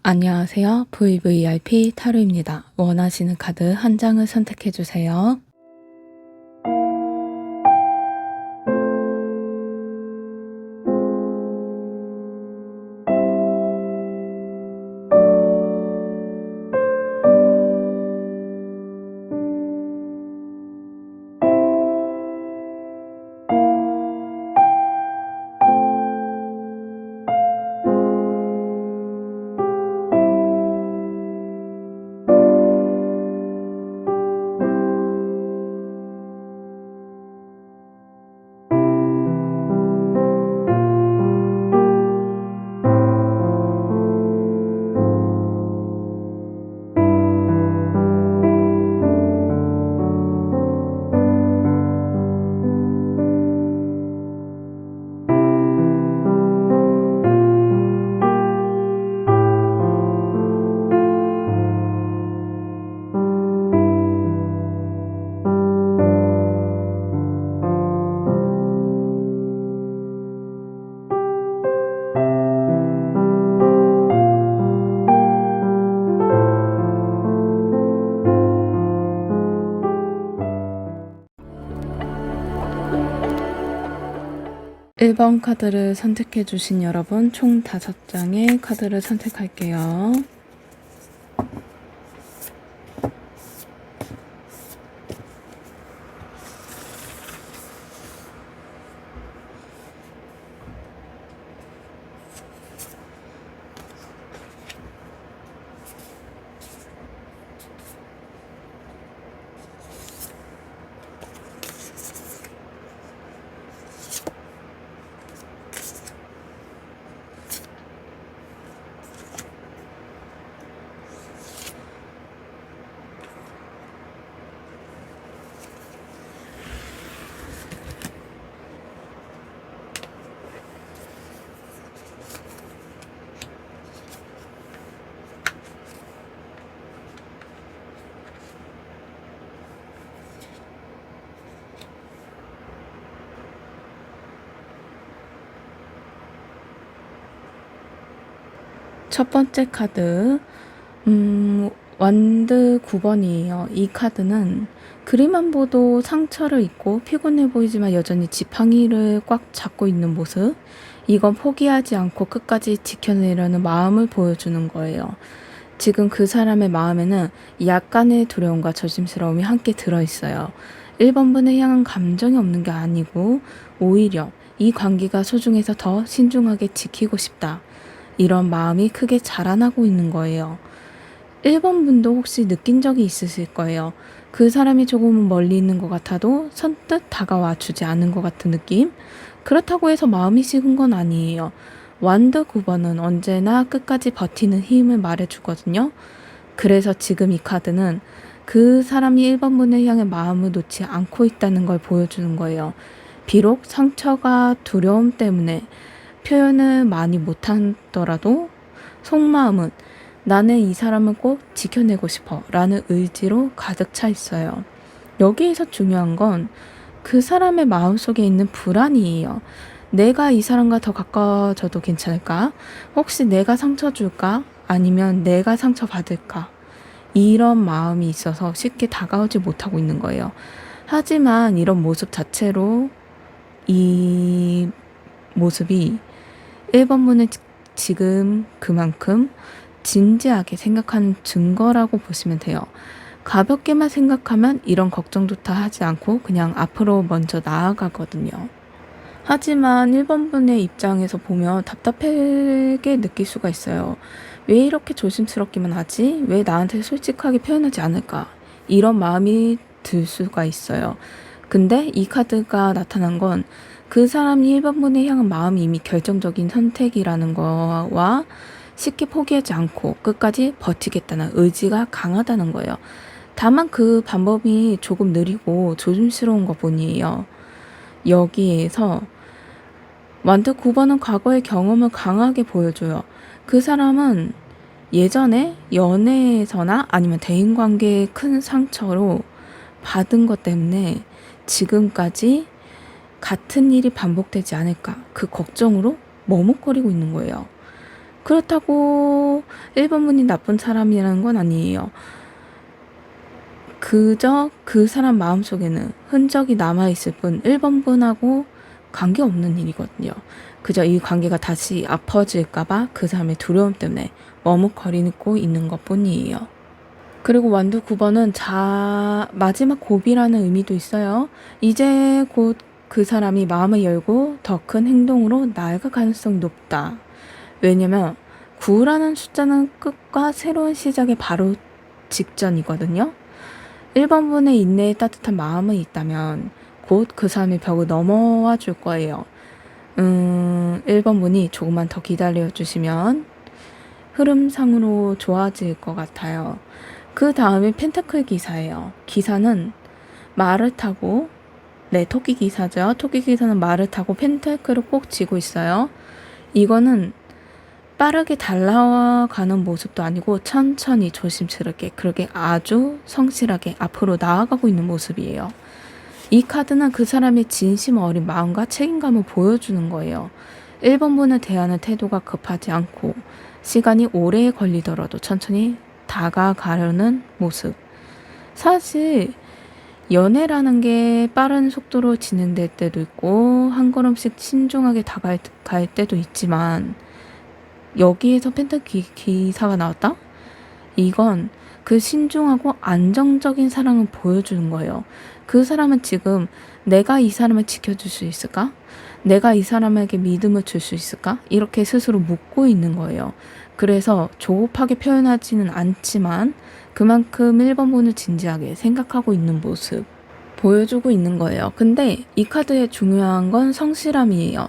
안녕하세요. VVIP 타로입니다. 원하시는 카드 한 장을 선택해주세요. 일 번 카드를 선택해주신 여러분 총 5장의 카드를 선택할게요. 첫 번째 카드 완드 9번이에요. 이 카드는 그림만 봐도 상처를 입고 피곤해 보이지만 여전히 지팡이를 꽉 잡고 있는 모습, 이건 포기하지 않고 끝까지 지켜내려는 마음을 보여주는 거예요. 지금 그 사람의 마음에는 약간의 두려움과 조심스러움이 함께 들어있어요. 1번 분에 향한 감정이 없는 게 아니고 오히려 이 관계가 소중해서 더 신중하게 지키고 싶다, 이런 마음이 크게 자라나고 있는 거예요. 1번 분도 혹시 느낀 적이 있으실 거예요. 그 사람이 조금은 멀리 있는 것 같아도 선뜻 다가와 주지 않은 것 같은 느낌? 그렇다고 해서 마음이 식은 건 아니에요. 완드 9번은 언제나 끝까지 버티는 힘을 말해주거든요. 그래서 지금 이 카드는 그 사람이 1번 분을 향해 마음을 놓지 않고 있다는 걸 보여주는 거예요. 비록 상처가 두려움 때문에 표현을 많이 못하더라도 속마음은 나는 이 사람을 꼭 지켜내고 싶어 라는 의지로 가득 차 있어요. 여기에서 중요한 건 그 사람의 마음속에 있는 불안이에요. 내가 이 사람과 더 가까워져도 괜찮을까? 혹시 내가 상처 줄까? 아니면 내가 상처 받을까? 이런 마음이 있어서 쉽게 다가오지 못하고 있는 거예요. 하지만 이런 모습 자체로 이 모습이 1번 분은 지금 그만큼 진지하게 생각하는 증거라고 보시면 돼요. 가볍게만 생각하면 이런 걱정도 다 하지 않고 그냥 앞으로 먼저 나아가거든요. 하지만 1번 분의 입장에서 보면 답답하게 느낄 수가 있어요. 왜 이렇게 조심스럽기만 하지? 왜 나한테 솔직하게 표현하지 않을까? 이런 마음이 들 수가 있어요. 근데 이 카드가 나타난 건 그 사람이 1번분에 향한 마음이 이미 결정적인 선택이라는 거와 쉽게 포기하지 않고 끝까지 버티겠다는 의지가 강하다는 거예요. 다만 그 방법이 조금 느리고 조심스러운 것 뿐이에요. 여기에서 완드 9번은 과거의 경험을 강하게 보여줘요. 그 사람은 예전에 연애에서나 아니면 대인관계의 큰 상처로 받은 것 때문에 지금까지 같은 일이 반복되지 않을까 그 걱정으로 머뭇거리고 있는 거예요. 그렇다고 1번분이 나쁜 사람이라는 건 아니에요. 그저 그 사람 마음속에는 흔적이 남아있을 뿐 1번분하고 관계없는 일이거든요. 그저 이 관계가 다시 아파질까봐 그 사람의 두려움 때문에 머뭇거리고 있는 것 뿐이에요. 그리고 완두 9번은 마지막 고비라는 의미도 있어요. 이제 곧 그 사람이 마음을 열고 더 큰 행동으로 나아갈 가능성이 높다. 왜냐면 9라는 숫자는 끝과 새로운 시작의 바로 직전이거든요. 1번분의 인내에 따뜻한 마음이 있다면 곧 그 사람의 벽을 넘어와 줄 거예요. 1번분이 조금만 더 기다려 주시면 흐름상으로 좋아질 것 같아요. 그 다음에 펜타클 기사예요. 기사는 말을 타고, 토끼 기사죠. 토끼 기사는 말을 타고 펜타클을 꼭 쥐고 있어요. 이거는 빠르게 달려가는 모습도 아니고 천천히 조심스럽게 그렇게 아주 성실하게 앞으로 나아가고 있는 모습이에요. 이 카드는 그 사람의 진심 어린 마음과 책임감을 보여주는 거예요. 1번분을 대하는 태도가 급하지 않고 시간이 오래 걸리더라도 천천히 다가가려는 모습. 사실 연애라는 게 빠른 속도로 진행될 때도 있고 한 걸음씩 신중하게 다가갈 때도 있지만 여기에서 펜타클 기사가 나왔다? 이건 그 신중하고 안정적인 사랑을 보여주는 거예요. 그 사람은 지금 내가 이 사람을 지켜줄 수 있을까? 내가 이 사람에게 믿음을 줄 수 있을까? 이렇게 스스로 묻고 있는 거예요. 그래서 조급하게 표현하지는 않지만 그만큼 1번분을 진지하게 생각하고 있는 모습 보여주고 있는 거예요. 근데 이 카드의 중요한 건 성실함이에요.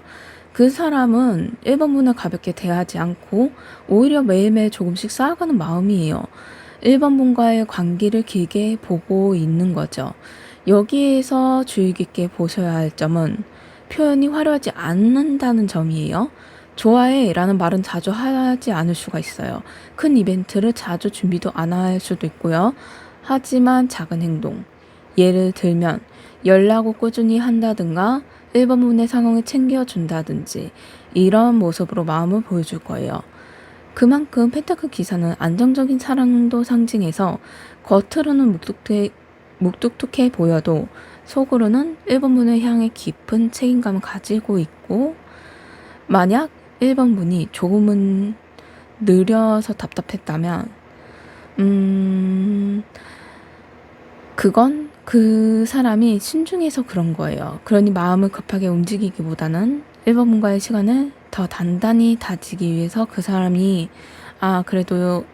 그 사람은 1번분을 가볍게 대하지 않고 오히려 매일매일 조금씩 쌓아가는 마음이에요. 1번분과의 관계를 길게 보고 있는 거죠. 여기에서 주의 깊게 보셔야 할 점은 표현이 화려하지 않는다는 점이에요. 좋아해 라는 말은 자주 하지 않을 수가 있어요. 큰 이벤트를 자주 준비도 안 할 수도 있고요. 하지만 작은 행동, 예를 들면 연락을 꾸준히 한다든가 1번분의 상황을 챙겨준다든지 이런 모습으로 마음을 보여줄 거예요. 그만큼 펜타클 기사는 안정적인 사랑도 상징해서 겉으로는 묵뚝뚝해 보여도 속으로는 1번분을 향해 깊은 책임감을 가지고 있고 만약 1번분이 조금은 느려서 답답했다면 그건 그 사람이 신중해서 그런 거예요. 그러니 마음을 급하게 움직이기보다는 1번분과의 시간을 더 단단히 다지기 위해서 그 사람이 그래도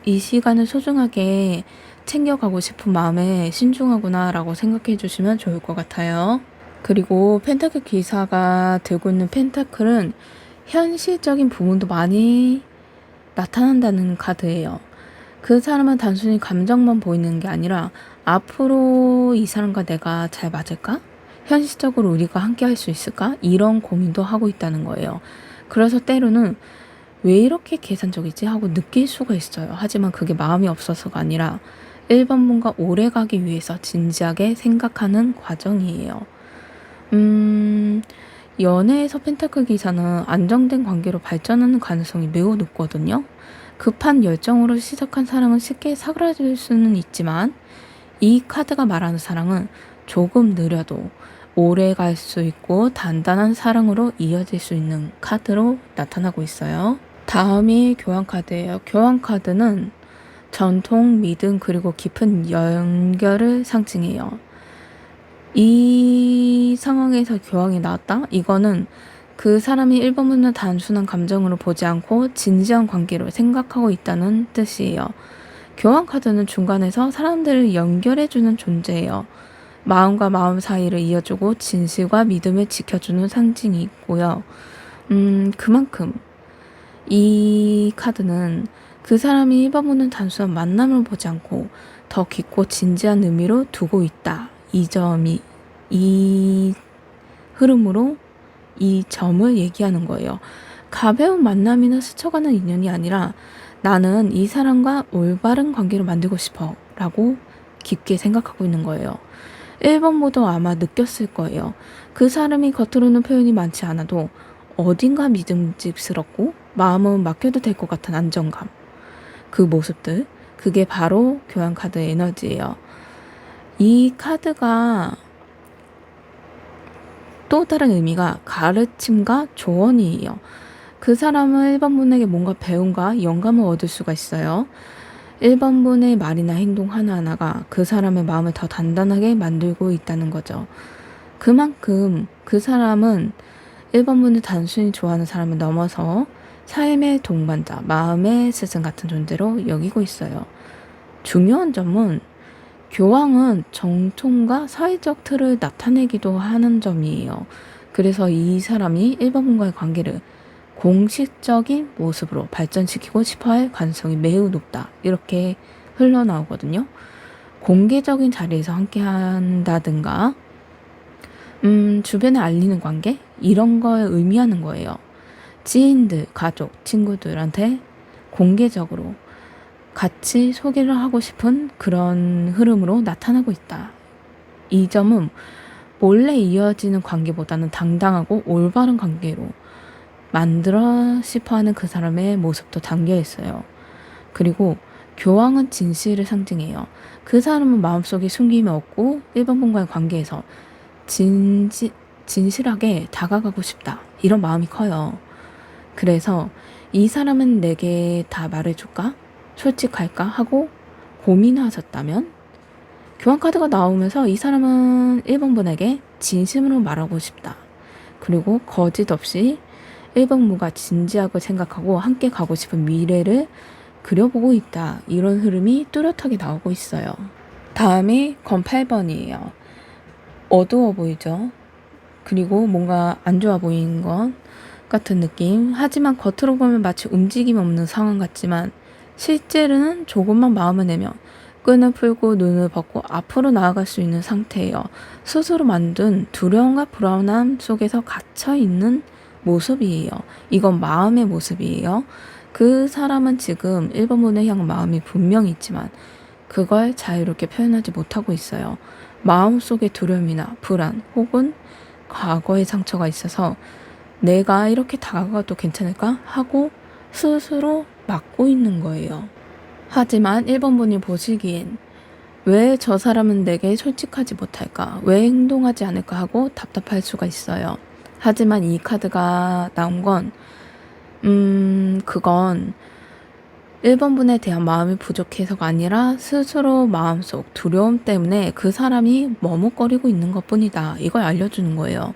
이 시간을 소중하게 챙겨가고 싶은 마음에 신중하구나 라고 생각해 주시면 좋을 것 같아요. 그리고 펜타클 기사가 들고 있는 펜타클은 현실적인 부분도 많이 나타난다는 카드예요. 그 사람은 단순히 감정만 보이는 게 아니라 앞으로 이 사람과 내가 잘 맞을까? 현실적으로 우리가 함께 할 수 있을까? 이런 고민도 하고 있다는 거예요. 그래서 때로는 왜 이렇게 계산적이지? 하고 느낄 수가 있어요. 하지만 그게 마음이 없어서가 아니라 1번분과 오래 가기 위해서 진지하게 생각하는 과정이에요. 연애에서 펜타클 기사는 안정된 관계로 발전하는 가능성이 매우 높거든요. 급한 열정으로 시작한 사랑은 쉽게 사그라질 수는 있지만 이 카드가 말하는 사랑은 조금 느려도 오래 갈 수 있고 단단한 사랑으로 이어질 수 있는 카드로 나타나고 있어요. 다음이 교환 카드예요. 교환 카드는 전통, 믿음, 그리고 깊은 연결을 상징해요. 이 상황에서 교환이 나왔다? 이거는 그 사람이 1번분을 단순한 감정으로 보지 않고 진지한 관계로 생각하고 있다는 뜻이에요. 교환 카드는 중간에서 사람들을 연결해주는 존재예요. 마음과 마음 사이를 이어주고 진실과 믿음을 지켜주는 상징이 있고요. 그만큼 이 카드는 그 사람이 1번 보는 단순한 만남을 보지 않고 더 깊고 진지한 의미로 두고 있다. 이 흐름으로 이 점을 얘기하는 거예요. 가벼운 만남이나 스쳐가는 인연이 아니라 나는 이 사람과 올바른 관계를 만들고 싶어 라고 깊게 생각하고 있는 거예요. 1번 보도 아마 느꼈을 거예요. 그 사람이 겉으로는 표현이 많지 않아도 어딘가 믿음직스럽고 마음은 맡겨도 될 것 같은 안정감. 그 모습들. 그게 바로 교환 카드의 에너지예요. 이 카드가 또 다른 의미가 가르침과 조언이에요. 그 사람은 1번 분에게 뭔가 배움과 영감을 얻을 수가 있어요. 1번 분의 말이나 행동 하나하나가 그 사람의 마음을 더 단단하게 만들고 있다는 거죠. 그만큼 그 사람은 1번 분을 단순히 좋아하는 사람을 넘어서 삶의 동반자, 마음의 스승 같은 존재로 여기고 있어요. 중요한 점은 교황은 정통과 사회적 틀을 나타내기도 하는 점이에요. 그래서 이 사람이 1번 분과의 관계를 공식적인 모습으로 발전시키고 싶어할 가능성이 매우 높다. 이렇게 흘러나오거든요. 공개적인 자리에서 함께 한다든가 주변에 알리는 관계? 이런 걸 의미하는 거예요. 지인들, 가족, 친구들한테 공개적으로 같이 소개를 하고 싶은 그런 흐름으로 나타나고 있다. 이 점은 몰래 이어지는 관계보다는 당당하고 올바른 관계로 만들어 싶어하는 그 사람의 모습도 담겨 있어요. 그리고 교황은 진실을 상징해요. 그 사람은 마음속에 숨김이 없고 1번 분과의 관계에서 진실하게 다가가고 싶다. 이런 마음이 커요. 그래서 이 사람은 내게 다 말해줄까? 솔직할까? 하고 고민하셨다면 교환 카드가 나오면서 이 사람은 1번 분에게 진심으로 말하고 싶다. 그리고 거짓 없이 1번 분과 진지하게 생각하고 함께 가고 싶은 미래를 그려보고 있다. 이런 흐름이 뚜렷하게 나오고 있어요. 다음이 검 8번이에요. 어두워 보이죠? 그리고 뭔가 안 좋아 보이는 것 같은 느낌. 하지만 겉으로 보면 마치 움직임 없는 상황 같지만 실제로는 조금만 마음을 내면 끈을 풀고 눈을 벗고 앞으로 나아갈 수 있는 상태예요. 스스로 만든 두려움과 불안함 속에서 갇혀 있는 모습이에요. 이건 마음의 모습이에요. 그 사람은 지금 1번 분을 향한 마음이 분명히 있지만 그걸 자유롭게 표현하지 못하고 있어요. 마음속에 두려움이나 불안 혹은 과거의 상처가 있어서 내가 이렇게 다가가도 괜찮을까 하고 스스로 막고 있는 거예요. 하지만 1번 분이 보시기엔 왜 저 사람은 내게 솔직하지 못할까? 왜 행동하지 않을까 하고 답답할 수가 있어요. 하지만 이 카드가 나온 건 그건 1번 분에 대한 마음이 부족해서가 아니라 스스로 마음속 두려움 때문에 그 사람이 머뭇거리고 있는 것뿐이다. 이걸 알려주는 거예요.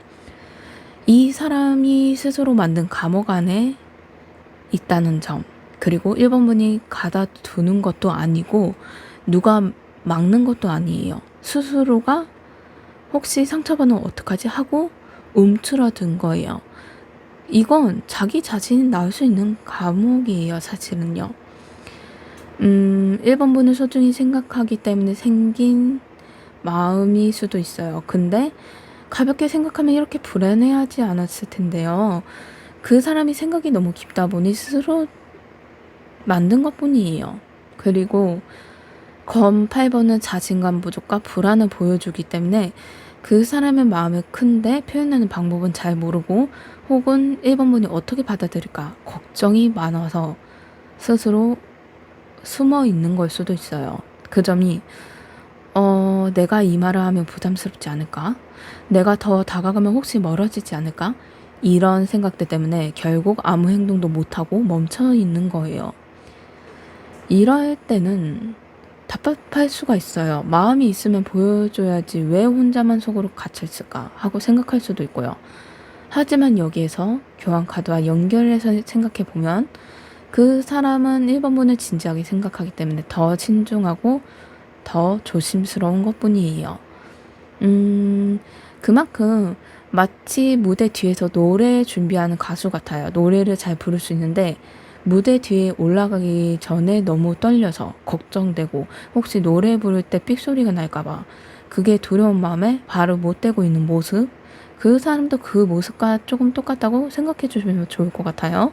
이 사람이 스스로 만든 감옥 안에 있다는 점. 그리고 1번 분이 가다두는 것도 아니고 누가 막는 것도 아니에요. 스스로가 혹시 상처받으면 어떡하지 하고 움츠러든 거예요. 이건 자기 자신이 나올 수 있는 감옥이에요. 사실은요. 1번 분을 소중히 생각하기 때문에 생긴 마음일 수도 있어요. 근데 가볍게 생각하면 이렇게 불안해하지 않았을 텐데요. 그 사람이 생각이 너무 깊다 보니 스스로 만든 것뿐이에요. 그리고 검 8번은 자신감 부족과 불안을 보여주기 때문에 그 사람의 마음이 큰데 표현하는 방법은 잘 모르고 혹은 1번 분이 어떻게 받아들일까 걱정이 많아서 스스로 숨어 있는 걸 수도 있어요. 그 점이 내가 이 말을 하면 부담스럽지 않을까? 내가 더 다가가면 혹시 멀어지지 않을까? 이런 생각들 때문에 결국 아무 행동도 못하고 멈춰 있는 거예요. 이럴 때는 답답할 수가 있어요. 마음이 있으면 보여줘야지 왜 혼자만 속으로 갇혀 있을까 하고 생각할 수도 있고요. 하지만 여기에서 교환 카드와 연결해서 생각해 보면 그 사람은 1번 분을 진지하게 생각하기 때문에 더 신중하고 더 조심스러운 것뿐이에요. 음, 그만큼 마치 무대 뒤에서 노래 준비하는 가수 같아요. 노래를 잘 부를 수 있는데 무대 뒤에 올라가기 전에 너무 떨려서 걱정되고 혹시 노래 부를 때 삑소리가 날까봐 그게 두려운 마음에 발을 못 대고 있는 모습. 그 사람도 그 모습과 조금 똑같다고 생각해 주시면 좋을 것 같아요.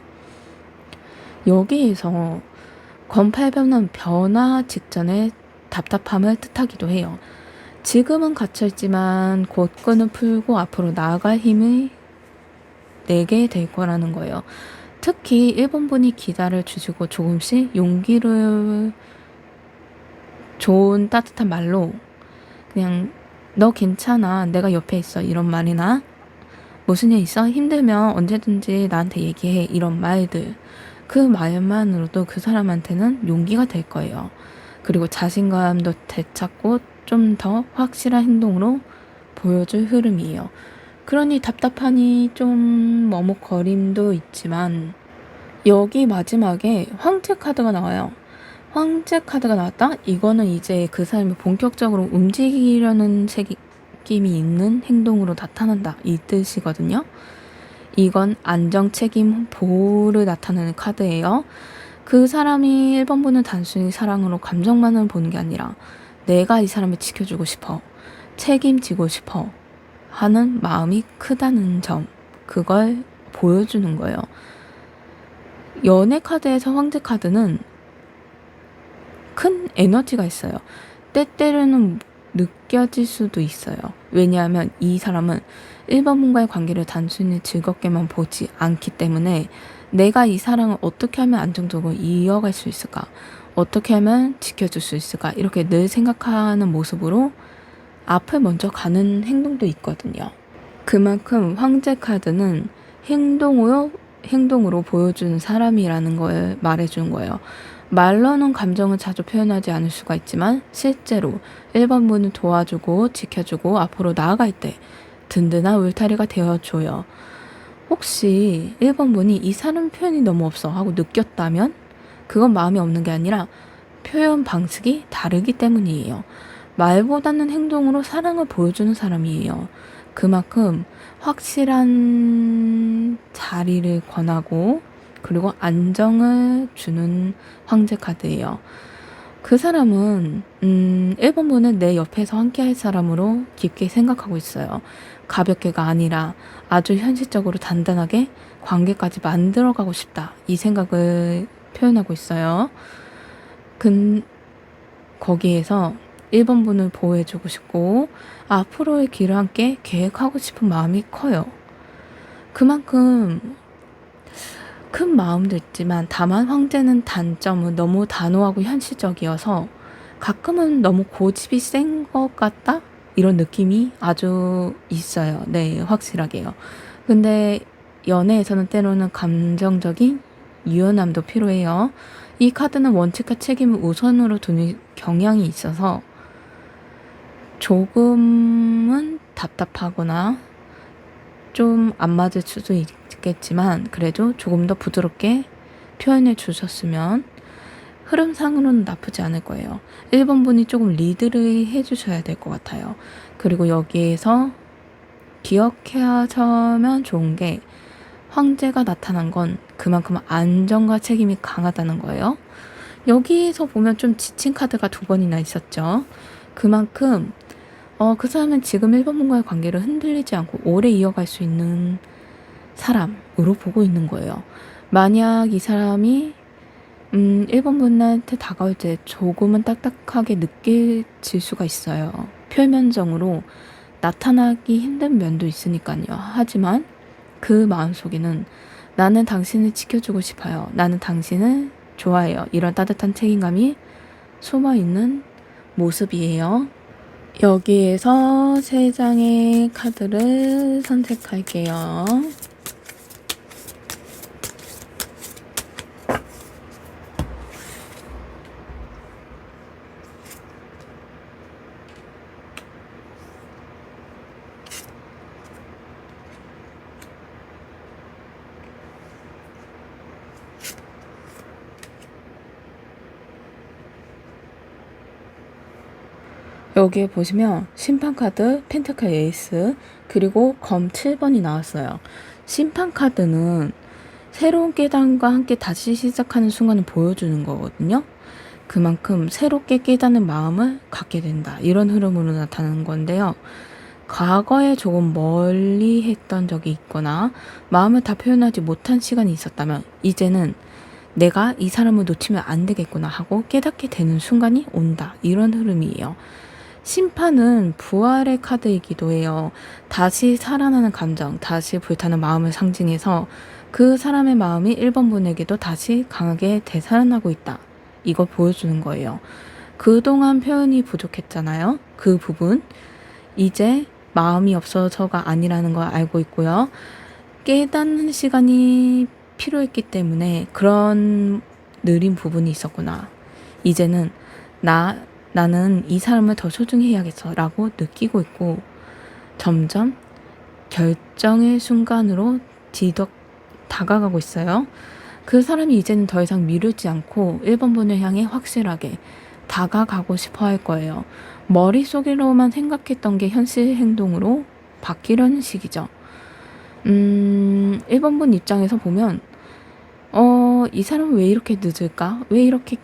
여기에서 권팔변은 변화 직전의 답답함을 뜻하기도 해요. 지금은 갇혀있지만 곧 끈을 풀고 앞으로 나아갈 힘을 내게 될 거라는 거예요. 특히 일본 분이 기다려 주시고 조금씩 용기를 좋은 따뜻한 말로 그냥 너 괜찮아, 내가 옆에 있어, 이런 말이나 무슨 일 있어? 힘들면 언제든지 나한테 얘기해, 이런 말들. 그 말만으로도 그 사람한테는 용기가 될 거예요. 그리고 자신감도 되찾고 좀 더 확실한 행동으로 보여줄 흐름이에요. 그러니 답답하니 좀 머뭇거림도 있지만 여기 마지막에 황제 카드가 나와요. 황제 카드가 나왔다? 이거는 이제 그 사람이 본격적으로 움직이려는 책임이 있는 행동으로 나타난다, 이 뜻이거든요. 이건 안정, 책임, 보호를 나타내는 카드예요. 그 사람이 1번분은 단순히 사랑으로 감정만을 보는 게 아니라 내가 이 사람을 지켜주고 싶어, 책임지고 싶어 하는 마음이 크다는 점, 그걸 보여주는 거예요. 연애 카드에서 황제 카드는 큰 에너지가 있어요. 때때로는 느껴질 수도 있어요. 왜냐하면 이 사람은 1번분과의 관계를 단순히 즐겁게만 보지 않기 때문에 내가 이 사랑을 어떻게 하면 안정적으로 이어갈 수 있을까? 어떻게 하면 지켜줄 수 있을까? 이렇게 늘 생각하는 모습으로 앞을 먼저 가는 행동도 있거든요. 그만큼 황제 카드는 행동으로 보여주는 사람이라는 걸 말해주는 거예요. 말로는 감정을 자주 표현하지 않을 수가 있지만 실제로 1번분을 도와주고 지켜주고 앞으로 나아갈 때 든든한 울타리가 되어줘요. 혹시 1번분이 이 사람 표현이 너무 없어 하고 느꼈다면 그건 마음이 없는 게 아니라 표현 방식이 다르기 때문이에요. 말보다는 행동으로 사랑을 보여주는 사람이에요. 그만큼 확실한 자리를 권하고 그리고 안정을 주는 황제 카드예요. 그 사람은 1번분은 내 옆에서 함께 할 사람으로 깊게 생각하고 있어요. 가볍게가 아니라 아주 현실적으로 단단하게 관계까지 만들어가고 싶다, 이 생각을 표현하고 있어요. 거기에서 1번분을 보호해주고 싶고 앞으로의 길을 함께 계획하고 싶은 마음이 커요. 그만큼 큰 마음도 있지만 다만 황제는 단점은 너무 단호하고 현실적이어서 가끔은 너무 고집이 센 것 같다? 이런 느낌이 아주 있어요. 네, 확실하게요. 근데 연애에서는 때로는 감정적인 유연함도 필요해요. 이 카드는 원칙과 책임을 우선으로 두는 경향이 있어서 조금은 답답하거나 좀 안 맞을 수도 있겠지만 그래도 조금 더 부드럽게 표현해 주셨으면 흐름상으로는 나쁘지 않을 거예요. 1번분이 조금 리드를 해주셔야 될 것 같아요. 그리고 여기에서 기억하시면 좋은 게 황제가 나타난 건 그만큼 안정과 책임이 강하다는 거예요. 여기에서 보면 좀 지친 카드가 2번이나 있었죠. 그만큼 그 사람은 지금 1번분과의 관계를 흔들리지 않고 오래 이어갈 수 있는 사람으로 보고 있는 거예요. 만약 이 사람이 1번분한테 다가올 때 조금은 딱딱하게 느껴질 수가 있어요. 표면적으로 나타나기 힘든 면도 있으니까요. 하지만 그 마음속에는 나는 당신을 지켜주고 싶어요, 나는 당신을 좋아해요, 이런 따뜻한 책임감이 숨어있는 모습이에요. 여기에서 3장의 카드를 선택할게요. 여기에 보시면 심판카드, 펜타클 에이스, 그리고 검 7번이 나왔어요. 심판카드는 새로운 깨달음과 함께 다시 시작하는 순간을 보여주는 거거든요. 그만큼 새롭게 깨닫는 마음을 갖게 된다. 이런 흐름으로 나타나는 건데요. 과거에 조금 멀리 했던 적이 있거나 마음을 다 표현하지 못한 시간이 있었다면 이제는 내가 이 사람을 놓치면 안 되겠구나 하고 깨닫게 되는 순간이 온다. 이런 흐름이에요. 심판은 부활의 카드이기도 해요. 다시 살아나는 감정, 다시 불타는 마음을 상징해서 그 사람의 마음이 1번 분에게도 다시 강하게 되살아나고 있다. 이걸 보여주는 거예요. 그동안 표현이 부족했잖아요. 그 부분. 이제 마음이 없어서가 아니라는 걸 알고 있고요. 깨닫는 시간이 필요했기 때문에 그런 느린 부분이 있었구나. 이제는 나는 이 사람을 더 소중히 해야겠어 라고 느끼고 있고 점점 결정의 순간으로 다가가고 있어요. 그 사람이 이제는 더 이상 미루지 않고 1번 분을 향해 확실하게 다가가고 싶어 할 거예요. 머릿속으로만 생각했던 게 현실 행동으로 바뀌려는 시기죠. 1번 분 입장에서 보면 이 사람은 왜 이렇게 늦을까? 왜 이렇게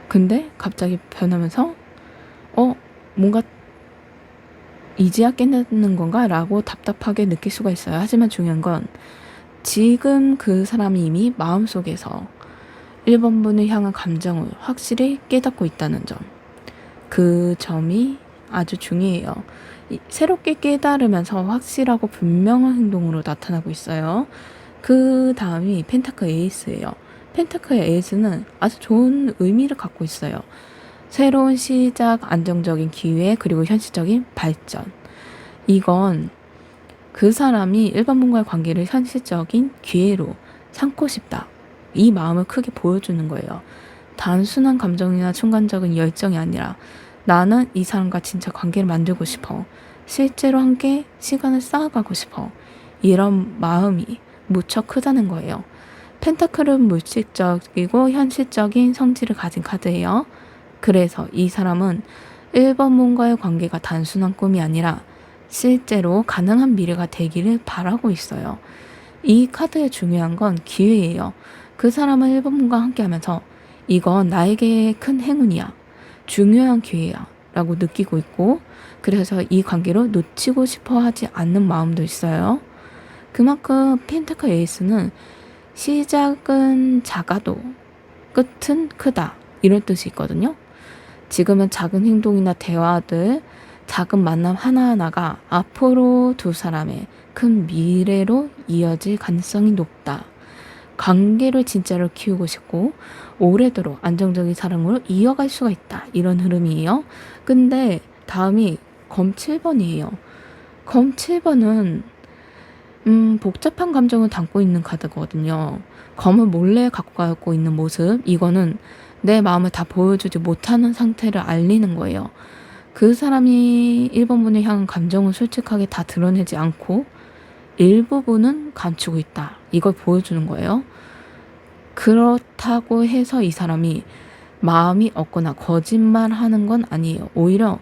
근데 갑자기 변하면서 뭔가 이제야 깨닫는 건가? 라고 답답하게 느낄 수가 있어요. 하지만 중요한 건 지금 그 사람이 이미 마음속에서 1번 분을 향한 감정을 확실히 깨닫고 있다는 점. 그 점이 아주 중요해요. 새롭게 깨달으면서 확실하고 분명한 행동으로 나타나고 있어요. 그 다음이 펜타클 에이스예요. 펜타클 에이스는 아주 좋은 의미를 갖고 있어요. 새로운 시작, 안정적인 기회, 그리고 현실적인 발전. 이건 그 사람이 1번 분과의 관계를 현실적인 기회로 삼고 싶다. 이 마음을 크게 보여주는 거예요. 단순한 감정이나 순간적인 열정이 아니라 나는 이 사람과 진짜 관계를 만들고 싶어. 실제로 함께 시간을 쌓아가고 싶어. 이런 마음이 무척 크다는 거예요. 펜타클은 물질적이고 현실적인 성질을 가진 카드예요. 그래서 이 사람은 1번 분과의 관계가 단순한 꿈이 아니라 실제로 가능한 미래가 되기를 바라고 있어요. 이 카드의 중요한 건 기회예요. 그 사람은 1번 분과 함께 하면서 이건 나에게 큰 행운이야. 중요한 기회야. 라고 느끼고 있고 그래서 이 관계로 놓치고 싶어 하지 않는 마음도 있어요. 그만큼 펜타클 에이스는 시작은 작아도 끝은 크다. 이런 뜻이 있거든요. 지금은 작은 행동이나 대화들, 작은 만남 하나하나가 앞으로 두 사람의 큰 미래로 이어질 가능성이 높다. 관계를 진짜로 키우고 싶고 오래도록 안정적인 사랑으로 이어갈 수가 있다. 이런 흐름이에요. 근데 다음이 검 7번이에요. 검 7번은 복잡한 감정을 담고 있는 카드거든요. 검을 몰래 갖고 가고 있는 모습. 이거는 내 마음을 다 보여주지 못하는 상태를 알리는 거예요. 그 사람이 1번 분을 향한 감정을 솔직하게 다 드러내지 않고 일부분은 감추고 있다. 이걸 보여주는 거예요. 그렇다고 해서 이 사람이 마음이 없거나 거짓말하는 건 아니에요. 오히려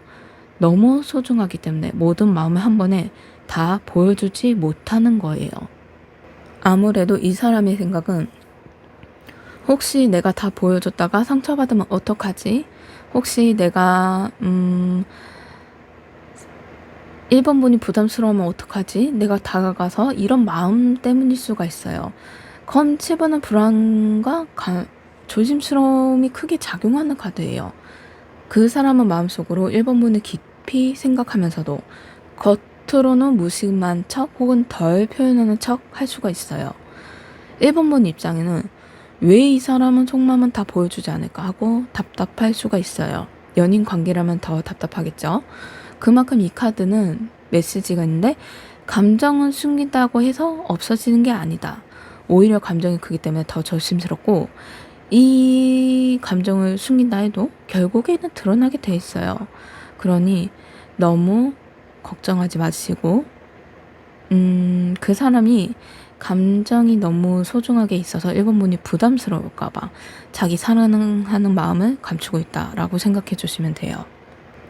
너무 소중하기 때문에 모든 마음을 한 번에 다 보여주지 못하는 거예요. 아무래도 이 사람의 생각은 혹시 내가 다 보여줬다가 상처받으면 어떡하지? 혹시 내가 1번 분이 부담스러우면 어떡하지? 내가 다가가서 이런 마음 때문일 수가 있어요. 검 7번은 불안과 조심스러움이 크게 작용하는 카드예요. 그 사람은 마음속으로 1번 분을 깊이 생각하면서도 겉으로는 무심한 척 혹은 덜 표현하는 척 할 수가 있어요. 1번 분 입장에는 왜 이 사람은 속마음은 다 보여주지 않을까 하고 답답할 수가 있어요. 연인 관계라면 더 답답하겠죠. 그만큼 이 카드는 메시지가 있는데 감정은 숨긴다고 해서 없어지는 게 아니다. 오히려 감정이 크기 때문에 더 조심스럽고 이 감정을 숨긴다 해도 결국에는 드러나게 돼 있어요. 그러니 너무 걱정하지 마시고 그 사람이 감정이 너무 소중하게 있어서 1번 분이 부담스러울까봐 자기 사랑하는 마음을 감추고 있다라고 생각해 주시면 돼요.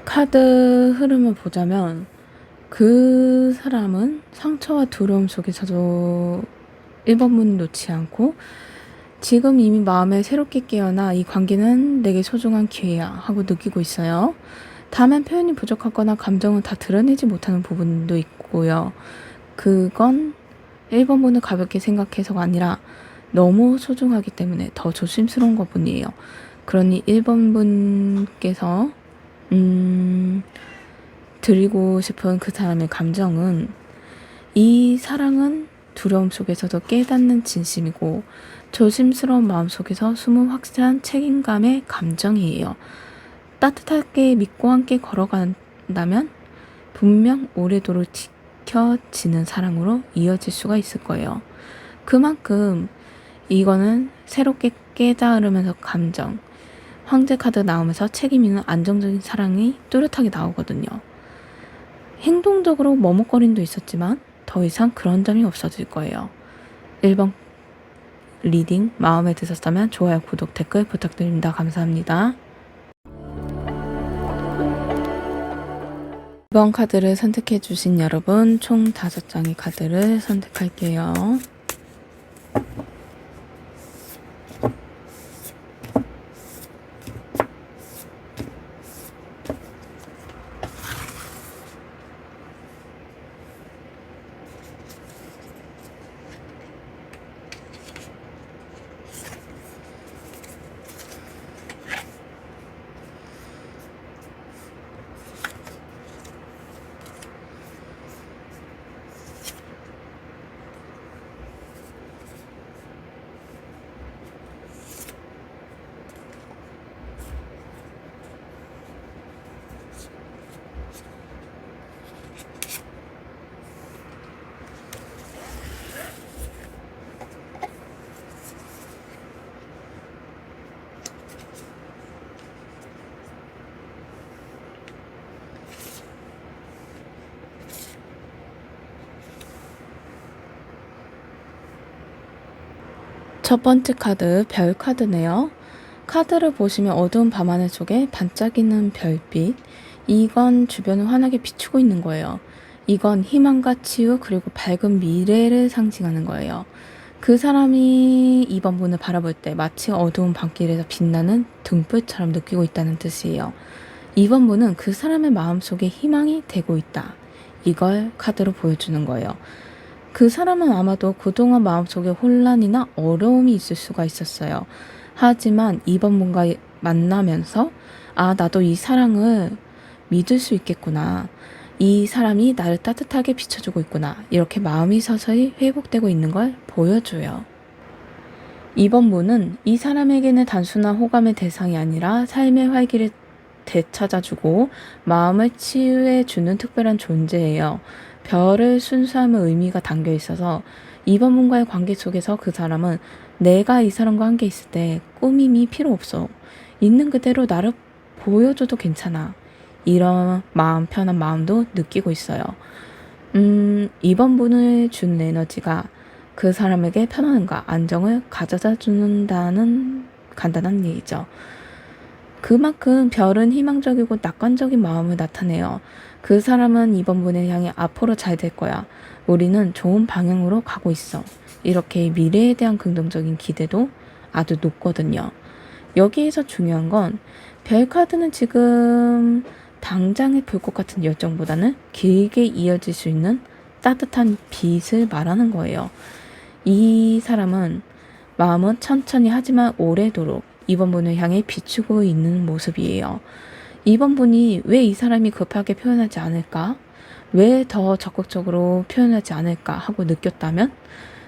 카드 흐름을 보자면 그 사람은 상처와 두려움 속에서도 1번 분을 놓지 않고 지금 이미 마음에 새롭게 깨어나 이 관계는 내게 소중한 기회야 하고 느끼고 있어요. 다만 표현이 부족하거나 감정을 다 드러내지 못하는 부분도 있고요. 그건 1번 분을 가볍게 생각해서가 아니라 너무 소중하기 때문에 더 조심스러운 것 뿐이에요. 그러니 1번 분께서 드리고 싶은 그 사람의 감정은 이 사랑은 두려움 속에서도 깨닫는 진심이고 조심스러운 마음 속에서 숨은 확실한 책임감의 감정이에요. 따뜻하게 믿고 함께 걸어간다면 분명 오래도록 지켜지는 사랑으로 이어질 수가 있을 거예요. 그만큼 이거는 새롭게 깨달으면서 감정, 황제 카드 나오면서 책임 있는 안정적인 사랑이 뚜렷하게 나오거든요. 행동적으로 머뭇거림도 있었지만 더 이상 그런 점이 없어질 거예요. 1번 리딩 마음에 드셨다면 좋아요, 구독, 댓글 부탁드립니다. 감사합니다. 2번 카드를 선택해 주신 여러분 총 5장의 카드를 선택할게요. 첫 번째 카드 별 카드네요. 카드를 보시면 어두운 밤하늘 속에 반짝이는 별빛, 이건 주변을 환하게 비추고 있는 거예요. 이건 희망과 치유 그리고 밝은 미래를 상징하는 거예요. 그 사람이 2번 분을 바라볼 때 마치 어두운 밤길에서 빛나는 등불처럼 느끼고 있다는 뜻이에요. 2번 분은 그 사람의 마음속에 희망이 되고 있다. 이걸 카드로 보여주는 거예요. 그 사람은 아마도 그동안 마음속에 혼란이나 어려움이 있을 수가 있었어요. 하지만 2번 분과 만나면서 나도 이 사랑을 믿을 수 있겠구나. 이 사람이 나를 따뜻하게 비춰주고 있구나. 이렇게 마음이 서서히 회복되고 있는 걸 보여줘요. 2번 분은 이 사람에게는 단순한 호감의 대상이 아니라 삶의 활기를 되찾아주고 마음을 치유해주는 특별한 존재예요. 별을 순수함의 의미가 담겨 있어서 2번 분과의 관계 속에서 그 사람은 내가 이 사람과 함께 있을 때 꾸밈이 필요 없어. 있는 그대로 나를 보여줘도 괜찮아. 이런 마음 편한 마음도 느끼고 있어요. 2번 분을 준 에너지가 그 사람에게 편안함과 안정을 가져다 준다는 간단한 얘기죠. 그만큼 별은 희망적이고 낙관적인 마음을 나타내요. 그 사람은 2번 분을 향해 앞으로 잘 될 거야. 우리는 좋은 방향으로 가고 있어. 이렇게 미래에 대한 긍정적인 기대도 아주 높거든요. 여기에서 중요한 건 별 카드는 지금 당장의 불꽃 같은 열정보다는 길게 이어질 수 있는 따뜻한 빛을 말하는 거예요. 이 사람은 마음은 천천히 하지만 오래도록 2번 분을 향해 비추고 있는 모습이에요. 2번 분이 왜 이 사람이 급하게 표현하지 않을까? 왜 더 적극적으로 표현하지 않을까 하고 느꼈다면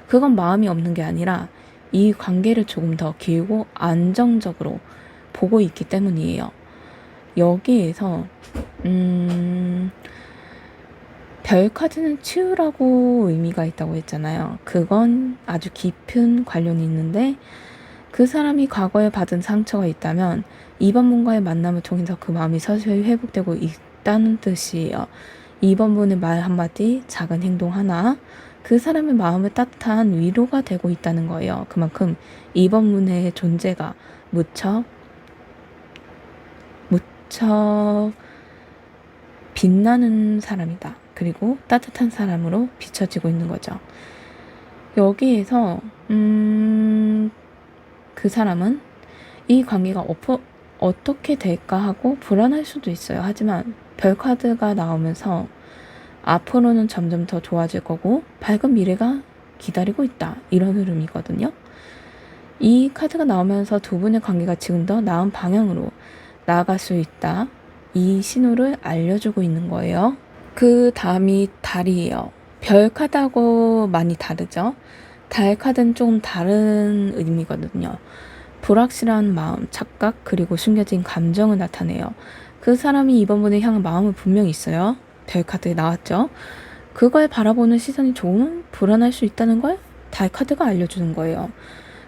그건 마음이 없는 게 아니라 이 관계를 조금 더 길고 안정적으로 보고 있기 때문이에요. 여기에서 별 카드는 치유라고 의미가 있다고 했잖아요. 그건 아주 깊은 관련이 있는데 그 사람이 과거에 받은 상처가 있다면 2번 분과의 만남을 통해서 그 마음이 서서히 회복되고 있다는 뜻이에요. 2번 분의 말 한마디, 작은 행동 하나, 그 사람의 마음을 따뜻한 위로가 되고 있다는 거예요. 그만큼 2번 분의 존재가 무척 빛나는 사람이다. 그리고 따뜻한 사람으로 비춰지고 있는 거죠. 여기에서 그 사람은 이 관계가 어떻게 될까 하고 불안할 수도 있어요. 하지만 별 카드가 나오면서 앞으로는 점점 더 좋아질 거고 밝은 미래가 기다리고 있다. 이런 흐름이거든요. 이 카드가 나오면서 두 분의 관계가 지금 더 나은 방향으로 나아갈 수 있다. 이 신호를 알려주고 있는 거예요. 그 다음이 달이에요. 별 카드하고 많이 다르죠. 달 카드는 조금 다른 의미거든요. 불확실한 마음, 착각, 그리고 숨겨진 감정을 나타내요. 그 사람이 이번 분을 향한 마음은 분명히 있어요. 별 카드에 나왔죠. 그걸 바라보는 시선이 조금은 불안할 수 있다는 걸 달 카드가 알려주는 거예요.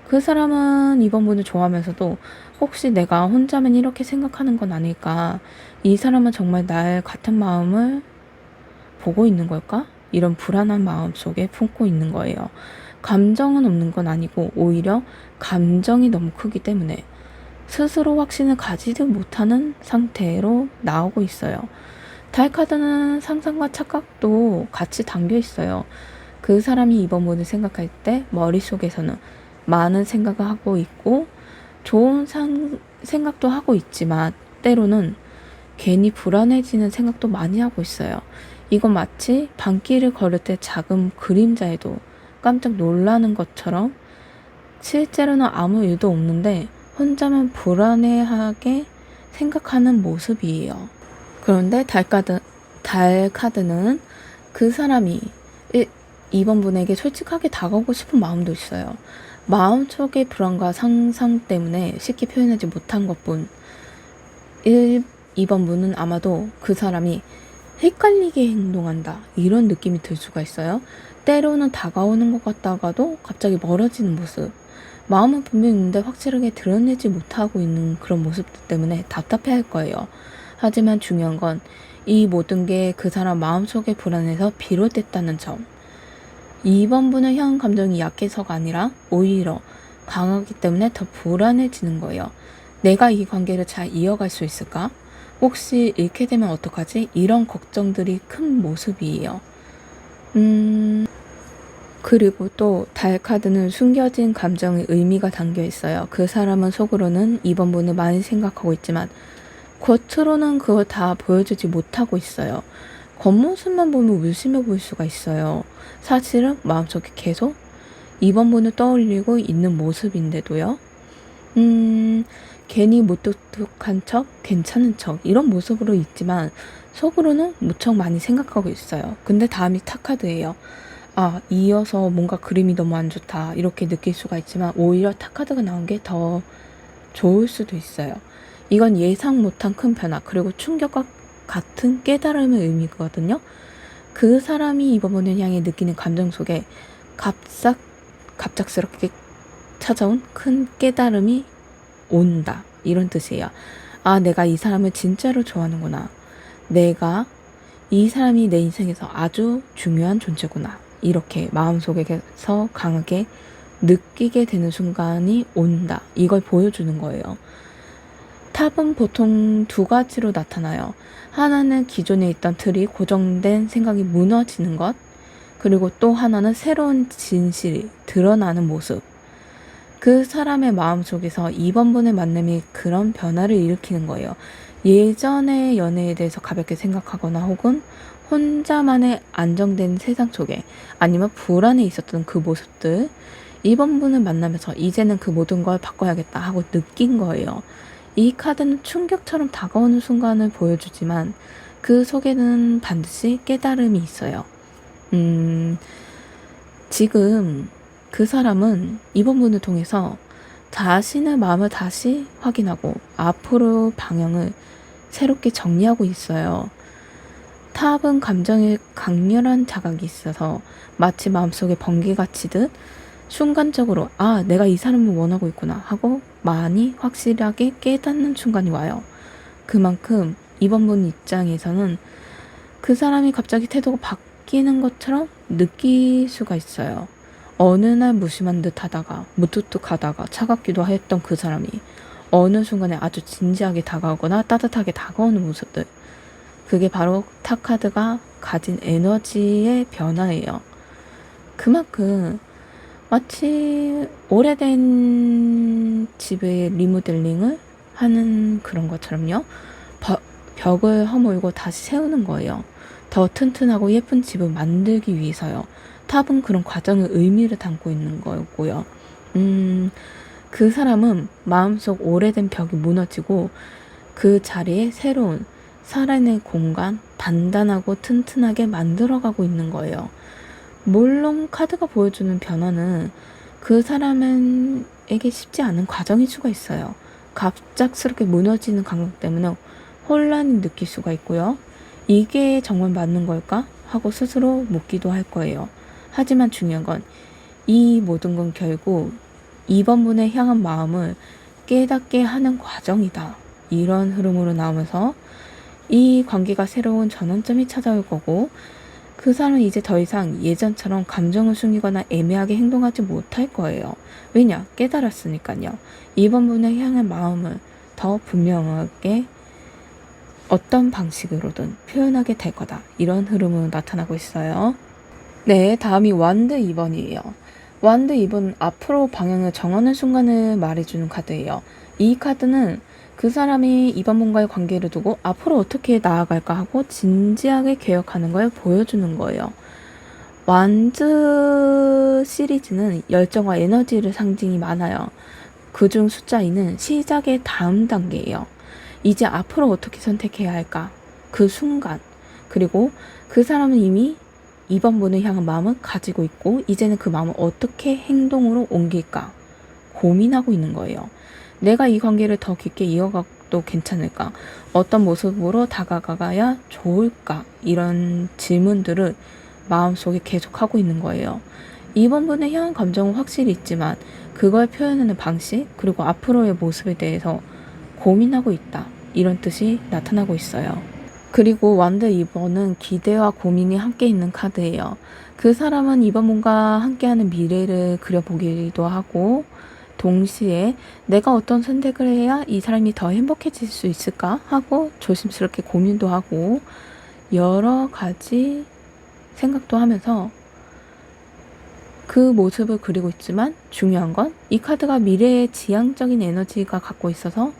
그 사람은 이번 분을 좋아하면서도 혹시 내가 혼자만 이렇게 생각하는 건 아닐까? 이 사람은 정말 날 같은 마음을 보고 있는 걸까? 이런 불안한 마음 속에 품고 있는 거예요. 감정은 없는 건 아니고 오히려 감정이 너무 크기 때문에 스스로 확신을 가지지 못하는 상태로 나오고 있어요. 달 카드는 상상과 착각도 같이 담겨 있어요. 그 사람이 이번 분을 생각할 때 머릿속에서는 많은 생각을 하고 있고 좋은 생각도 하고 있지만 때로는 괜히 불안해지는 생각도 많이 하고 있어요. 이건 마치 밤길을 걸을 때 작은 그림자에도 깜짝 놀라는 것처럼 실제로는 아무 일도 없는데 혼자만 불안해하게 생각하는 모습이에요. 그런데 달 카드는 그 사람이 이번 분에게 솔직하게 다가오고 싶은 마음도 있어요. 마음속의 불안과 상상 때문에 쉽게 표현하지 못한 것뿐 2번 분은 아마도 그 사람이 헷갈리게 행동한다 이런 느낌이 들 수가 있어요. 때로는 다가오는 것 같다가도 갑자기 멀어지는 모습, 마음은 분명히 있는데 확실하게 드러내지 못하고 있는 그런 모습들 때문에 답답해할 거예요. 하지만 중요한 건 이 모든 게 그 사람 마음속의 불안에서 비롯됐다는 점. 2번 분을 향한 감정이 약해서가 아니라 오히려 강하기 때문에 더 불안해지는 거예요. 내가 이 관계를 잘 이어갈 수 있을까? 혹시 잃게 되면 어떡하지? 이런 걱정들이 큰 모습이에요. 그리고 또 달 카드는 숨겨진 감정의 의미가 담겨 있어요. 그 사람은 속으로는 이번 분을 많이 생각하고 있지만 겉으로는 그걸 다 보여주지 못하고 있어요. 겉모습만 보면 울심해 보일 수가 있어요. 사실은 마음속에 계속 이번 분을 떠올리고 있는 모습인데도요. 괜히 무뚝뚝한 척, 괜찮은 척 이런 모습으로 있지만 속으로는 무척 많이 생각하고 있어요. 근데 다음이 타카드예요. 이어서 뭔가 그림이 너무 안 좋다 이렇게 느낄 수가 있지만 오히려 타카드가 나온 게 더 좋을 수도 있어요. 이건 예상 못한 큰 변화 그리고 충격과 같은 깨달음의 의미거든요. 그 사람이 이번 분을 향해 느끼는 감정 속에 갑작스럽게 찾아온 큰 깨달음이 온다 이런 뜻이에요. 내가 이 사람을 진짜로 좋아하는구나. 내가 이 사람이 내 인생에서 아주 중요한 존재구나. 이렇게 마음속에서 강하게 느끼게 되는 순간이 온다. 이걸 보여주는 거예요. 탑은 보통 두 가지로 나타나요. 하나는 기존에 있던 틀이 고정된 생각이 무너지는 것, 그리고 또 하나는 새로운 진실이 드러나는 모습. 그 사람의 마음속에서 이번 분의 만남이 그런 변화를 일으키는 거예요. 예전의 연애에 대해서 가볍게 생각하거나 혹은 혼자만의 안정된 세상 속에 아니면 불안에 있었던 그 모습들, 이번 분을 만나면서 이제는 그 모든 걸 바꿔야겠다 하고 느낀 거예요. 이 카드는 충격처럼 다가오는 순간을 보여주지만 그 속에는 반드시 깨달음이 있어요. 지금 그 사람은 이번 분을 통해서 자신의 마음을 다시 확인하고 앞으로 방향을 새롭게 정리하고 있어요. 탑은 감정에 강렬한 자각이 있어서 마치 마음속에 번개가 치듯 순간적으로 내가 이 사람을 원하고 있구나 하고 많이 확실하게 깨닫는 순간이 와요. 그만큼 이번 분 입장에서는 그 사람이 갑자기 태도가 바뀌는 것처럼 느낄 수가 있어요. 어느 날 무심한 듯 하다가 무뚝뚝하다가 차갑기도 했던 그 사람이 어느 순간에 아주 진지하게 다가오거나 따뜻하게 다가오는 모습들. 그게 바로 타카드가 가진 에너지의 변화예요. 그만큼 마치 오래된 집의 리모델링을 하는 그런 것처럼요. 벽을 허물고 다시 세우는 거예요. 더 튼튼하고 예쁜 집을 만들기 위해서요. 탑은 그런 과정의 의미를 담고 있는 거고요. 그 사람은 마음속 오래된 벽이 무너지고 그 자리에 새로운 살아있는 공간, 단단하고 튼튼하게 만들어가고 있는 거예요. 물론 카드가 보여주는 변화는 그 사람에게 쉽지 않은 과정일 수가 있어요. 갑작스럽게 무너지는 감정 때문에 혼란이 느낄 수가 있고요. 이게 정말 맞는 걸까? 하고 스스로 묻기도 할 거예요. 하지만 중요한 건 이 모든 건 결국 2번 분에 향한 마음을 깨닫게 하는 과정이다. 이런 흐름으로 나오면서 이 관계가 새로운 전환점이 찾아올 거고 그 사람은 이제 더 이상 예전처럼 감정을 숨기거나 애매하게 행동하지 못할 거예요. 왜냐? 깨달았으니까요. 2번 분에 향한 마음을 더 분명하게 어떤 방식으로든 표현하게 될 거다. 이런 흐름으로 나타나고 있어요. 네, 다음이 완드 2번이에요. 완드 2번은 앞으로 방향을 정하는 순간을 말해주는 카드예요. 이 카드는 그 사람이 2번 분과의 관계를 두고 앞으로 어떻게 나아갈까 하고 진지하게 계획하는 걸 보여주는 거예요. 완드 시리즈는 열정과 에너지를 상징이 많아요. 그중 숫자 2는 시작의 다음 단계예요. 이제 앞으로 어떻게 선택해야 할까? 그 순간. 그리고 그 사람은 이미 2번 분을 향한 마음을 가지고 있고 이제는 그 마음을 어떻게 행동으로 옮길까? 고민하고 있는 거예요. 내가 이 관계를 더 깊게 이어가도 괜찮을까? 어떤 모습으로 다가가야 좋을까? 이런 질문들을 마음속에 계속하고 있는 거예요. 2번 분의 향한 감정은 확실히 있지만 그걸 표현하는 방식 그리고 앞으로의 모습에 대해서 고민하고 있다. 이런 뜻이 나타나고 있어요. 그리고 완드 2번은 기대와 고민이 함께 있는 카드예요. 그 사람은 2번 분과 함께하는 미래를 그려보기도 하고 동시에 내가 어떤 선택을 해야 이 사람이 더 행복해질 수 있을까 하고 조심스럽게 고민도 하고 여러 가지 생각도 하면서 그 모습을 그리고 있지만 중요한 건 이 카드가 미래의 지향적인 에너지가 갖고 있어서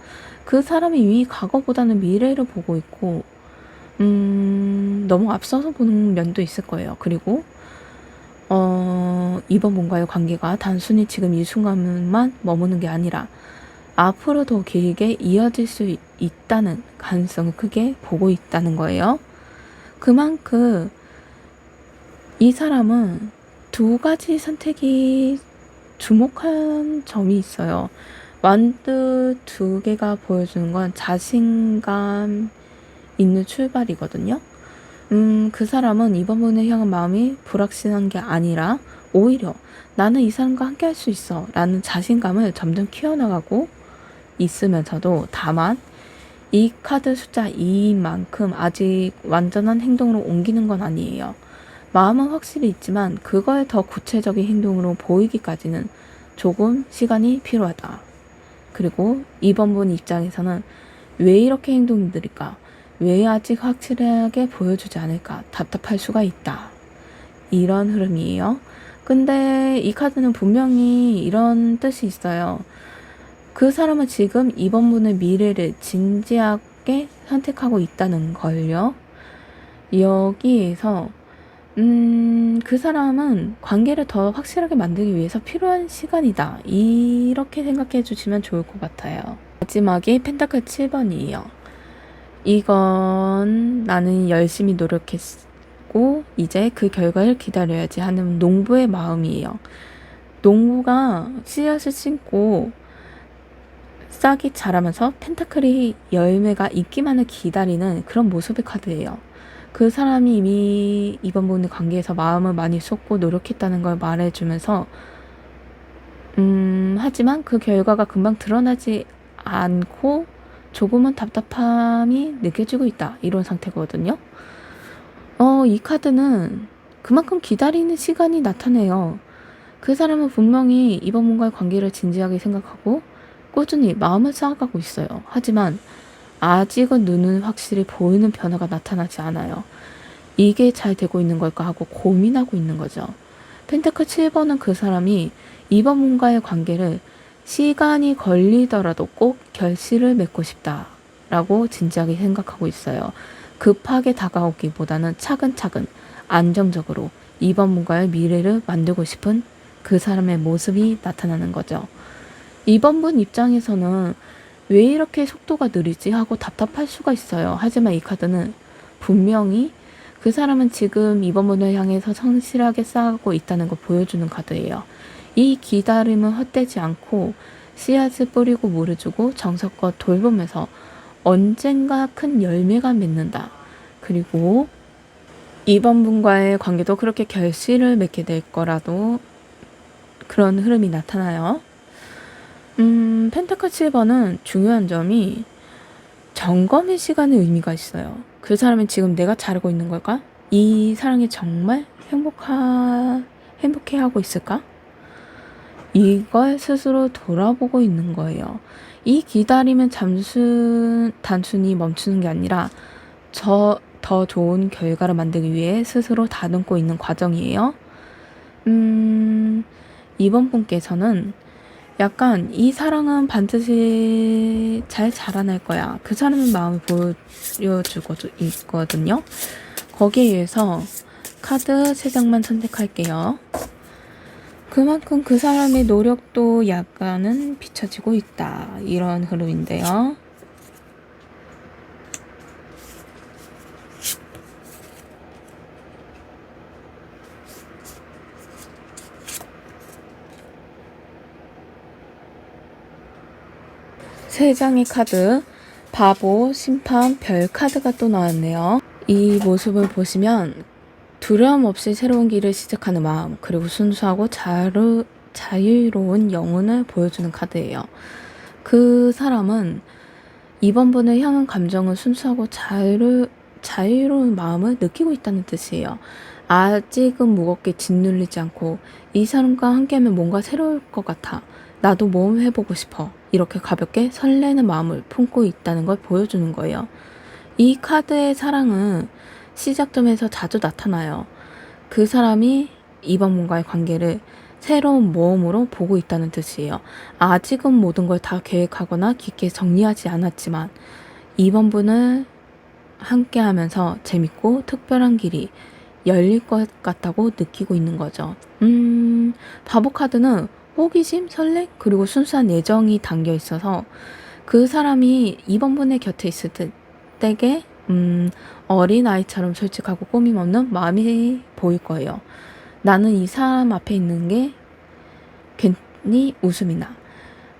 그 사람이 이미 과거보다는 미래를 보고 있고 너무 앞서서 보는 면도 있을 거예요. 그리고 이번 분과의 관계가 단순히 지금 이 순간만 머무는 게 아니라 앞으로 더 길게 이어질 수 있다는 가능성을 크게 보고 있다는 거예요. 그만큼 이 사람은 두 가지 선택이 주목한 점이 있어요. 완드 두 개가 보여주는 건 자신감 있는 출발이거든요. 그 사람은 이번 분을 향한 마음이 불확실한 게 아니라 오히려 나는 이 사람과 함께 할 수 있어 라는 자신감을 점점 키워나가고 있으면서도 다만 이 카드 숫자 2인 만큼 아직 완전한 행동으로 옮기는 건 아니에요. 마음은 확실히 있지만 그걸 더 구체적인 행동으로 보이기까지는 조금 시간이 필요하다. 그리고 이번 분 입장에서는 왜 이렇게 행동이 느릴까? 왜 아직 확실하게 보여주지 않을까? 답답할 수가 있다. 이런 흐름이에요. 근데 이 카드는 분명히 이런 뜻이 있어요. 그 사람은 지금 이번 분의 미래를 진지하게 선택하고 있다는 걸요. 여기에서 그 사람은 관계를 더 확실하게 만들기 위해서 필요한 시간이다. 이렇게 생각해 주시면 좋을 것 같아요. 마지막에 펜타클 7번이에요. 이건 나는 열심히 노력했고 이제 그 결과를 기다려야지 하는 농부의 마음이에요. 농부가 씨앗을 심고 싹이 자라면서 펜타클이 열매가 있기만을 기다리는 그런 모습의 카드예요. 그 사람이 이미 이번 분의 관계에서 마음을 많이 쏟고 노력했다는 걸 말해주면서 하지만 그 결과가 금방 드러나지 않고 조금은 답답함이 느껴지고 있다. 이런 상태거든요. 이 카드는 그만큼 기다리는 시간이 나타내요. 그 사람은 분명히 이번 분과의 관계를 진지하게 생각하고 꾸준히 마음을 쌓아가고 있어요. 하지만 아직은 눈은 확실히 보이는 변화가 나타나지 않아요. 이게 잘 되고 있는 걸까 하고 고민하고 있는 거죠. 펜타클 7번은 그 사람이 이번 분과의 관계를 시간이 걸리더라도 꼭 결실을 맺고 싶다라고 진지하게 생각하고 있어요. 급하게 다가오기보다는 차근차근 안정적으로 이번 분과의 미래를 만들고 싶은 그 사람의 모습이 나타나는 거죠. 이번 분 입장에서는 왜 이렇게 속도가 느리지 하고 답답할 수가 있어요. 하지만 이 카드는 분명히 그 사람은 지금 이번 분을 향해서 성실하게 쌓아가고 있다는 걸 보여주는 카드예요. 이 기다림은 헛되지 않고 씨앗을 뿌리고 물을 주고 정성껏 돌보면서 언젠가 큰 열매가 맺는다. 그리고 이번 분과의 관계도 그렇게 결실을 맺게 될 거라도 그런 흐름이 나타나요. 펜타클 7번은 중요한 점이 점검의 시간의 의미가 있어요. 그 사람이 지금 내가 잘하고 있는 걸까? 이 사랑이 정말 행복해하고 있을까? 이걸 스스로 돌아보고 있는 거예요. 이 기다림은 단순히 멈추는 게 아니라 더 좋은 결과를 만들기 위해 스스로 다듬고 있는 과정이에요. 이번 분께서는 약간 이 사랑은 반드시 잘 자라날 거야. 그 사람의 마음을 보여주고 있거든요. 거기에 의해서 카드 3장만 선택할게요. 그만큼 그 사람의 노력도 약간은 비춰지고 있다. 이런 흐름인데요. 세 장의 카드, 바보, 심판, 별 카드가 또 나왔네요. 이 모습을 보시면 두려움 없이 새로운 길을 시작하는 마음, 그리고 순수하고 자유로운 영혼을 보여주는 카드예요. 그 사람은 이번 분을 향한 감정은 순수하고 자유로운 마음을 느끼고 있다는 뜻이에요. 아직은 무겁게 짓눌리지 않고 이 사람과 함께하면 뭔가 새로울 것 같아. 나도 모험해보고 싶어. 이렇게 가볍게 설레는 마음을 품고 있다는 걸 보여주는 거예요. 이 카드의 사랑은 시작점에서 자주 나타나요. 그 사람이 이번 분과의 관계를 새로운 모험으로 보고 있다는 뜻이에요. 아직은 모든 걸 다 계획하거나 깊게 정리하지 않았지만 이번 분을 함께 하면서 재밌고 특별한 길이 열릴 것 같다고 느끼고 있는 거죠. 바보 카드는 호기심, 설렘, 그리고 순수한 애정이 담겨 있어서 그 사람이 이번 분의 곁에 있을 때에 어린아이처럼 솔직하고 꾸밈 없는 마음이 보일 거예요. 나는 이 사람 앞에 있는 게 괜히 웃음이 나.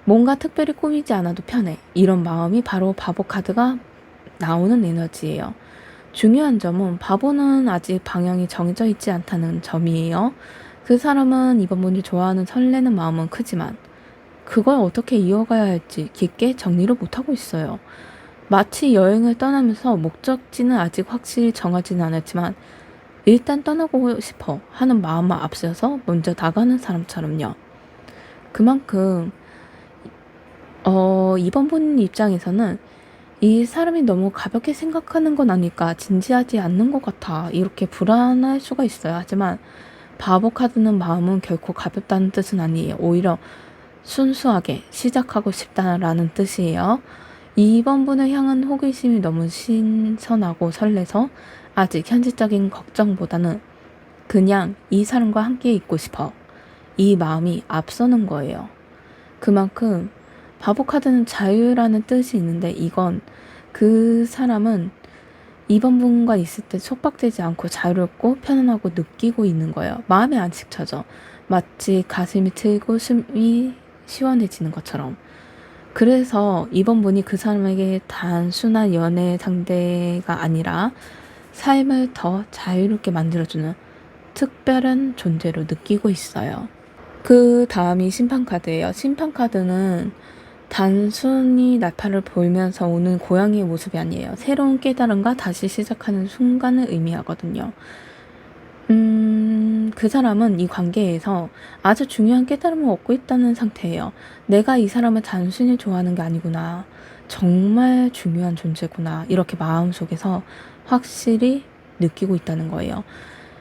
뭔가 특별히 꾸미지 않아도 편해. 이런 마음이 바로 바보 카드가 나오는 에너지예요. 중요한 점은 바보는 아직 방향이 정해져 있지 않다는 점이에요. 그 사람은 이번 분이 좋아하는 설레는 마음은 크지만 그걸 어떻게 이어가야 할지 깊게 정리를 못하고 있어요. 마치 여행을 떠나면서 목적지는 아직 확실히 정하지는 않았지만 일단 떠나고 싶어 하는 마음만 앞서서 먼저 나가는 사람처럼요. 그만큼 이번 분 입장에서는 이 사람이 너무 가볍게 생각하는 건 아닐까, 진지하지 않는 것 같아, 이렇게 불안할 수가 있어요. 하지만 바보 카드는 마음은 결코 가볍다는 뜻은 아니에요. 오히려 순수하게 시작하고 싶다라는 뜻이에요. 2번 분을 향한 호기심이 너무 신선하고 설레서 아직 현실적인 걱정보다는 그냥 이 사람과 함께 있고 싶어, 이 마음이 앞서는 거예요. 그만큼 바보 카드는 자유라는 뜻이 있는데 이건 그 사람은 이번 분과 있을 때 속박되지 않고 자유롭고 편안하고 느끼고 있는 거예요. 마음의 안식처죠. 마치 가슴이 트이고 숨이 시원해지는 것처럼. 그래서 이번 분이 그 사람에게 단순한 연애 상대가 아니라 삶을 더 자유롭게 만들어주는 특별한 존재로 느끼고 있어요. 그 다음이 심판 카드예요. 심판 카드는 단순히 나팔을 불면서 오는 고양이의 모습이 아니에요. 새로운 깨달음과 다시 시작하는 순간을 의미하거든요. 그 사람은 이 관계에서 아주 중요한 깨달음을 얻고 있다는 상태예요. 내가 이 사람을 단순히 좋아하는 게 아니구나. 정말 중요한 존재구나. 이렇게 마음속에서 확실히 느끼고 있다는 거예요.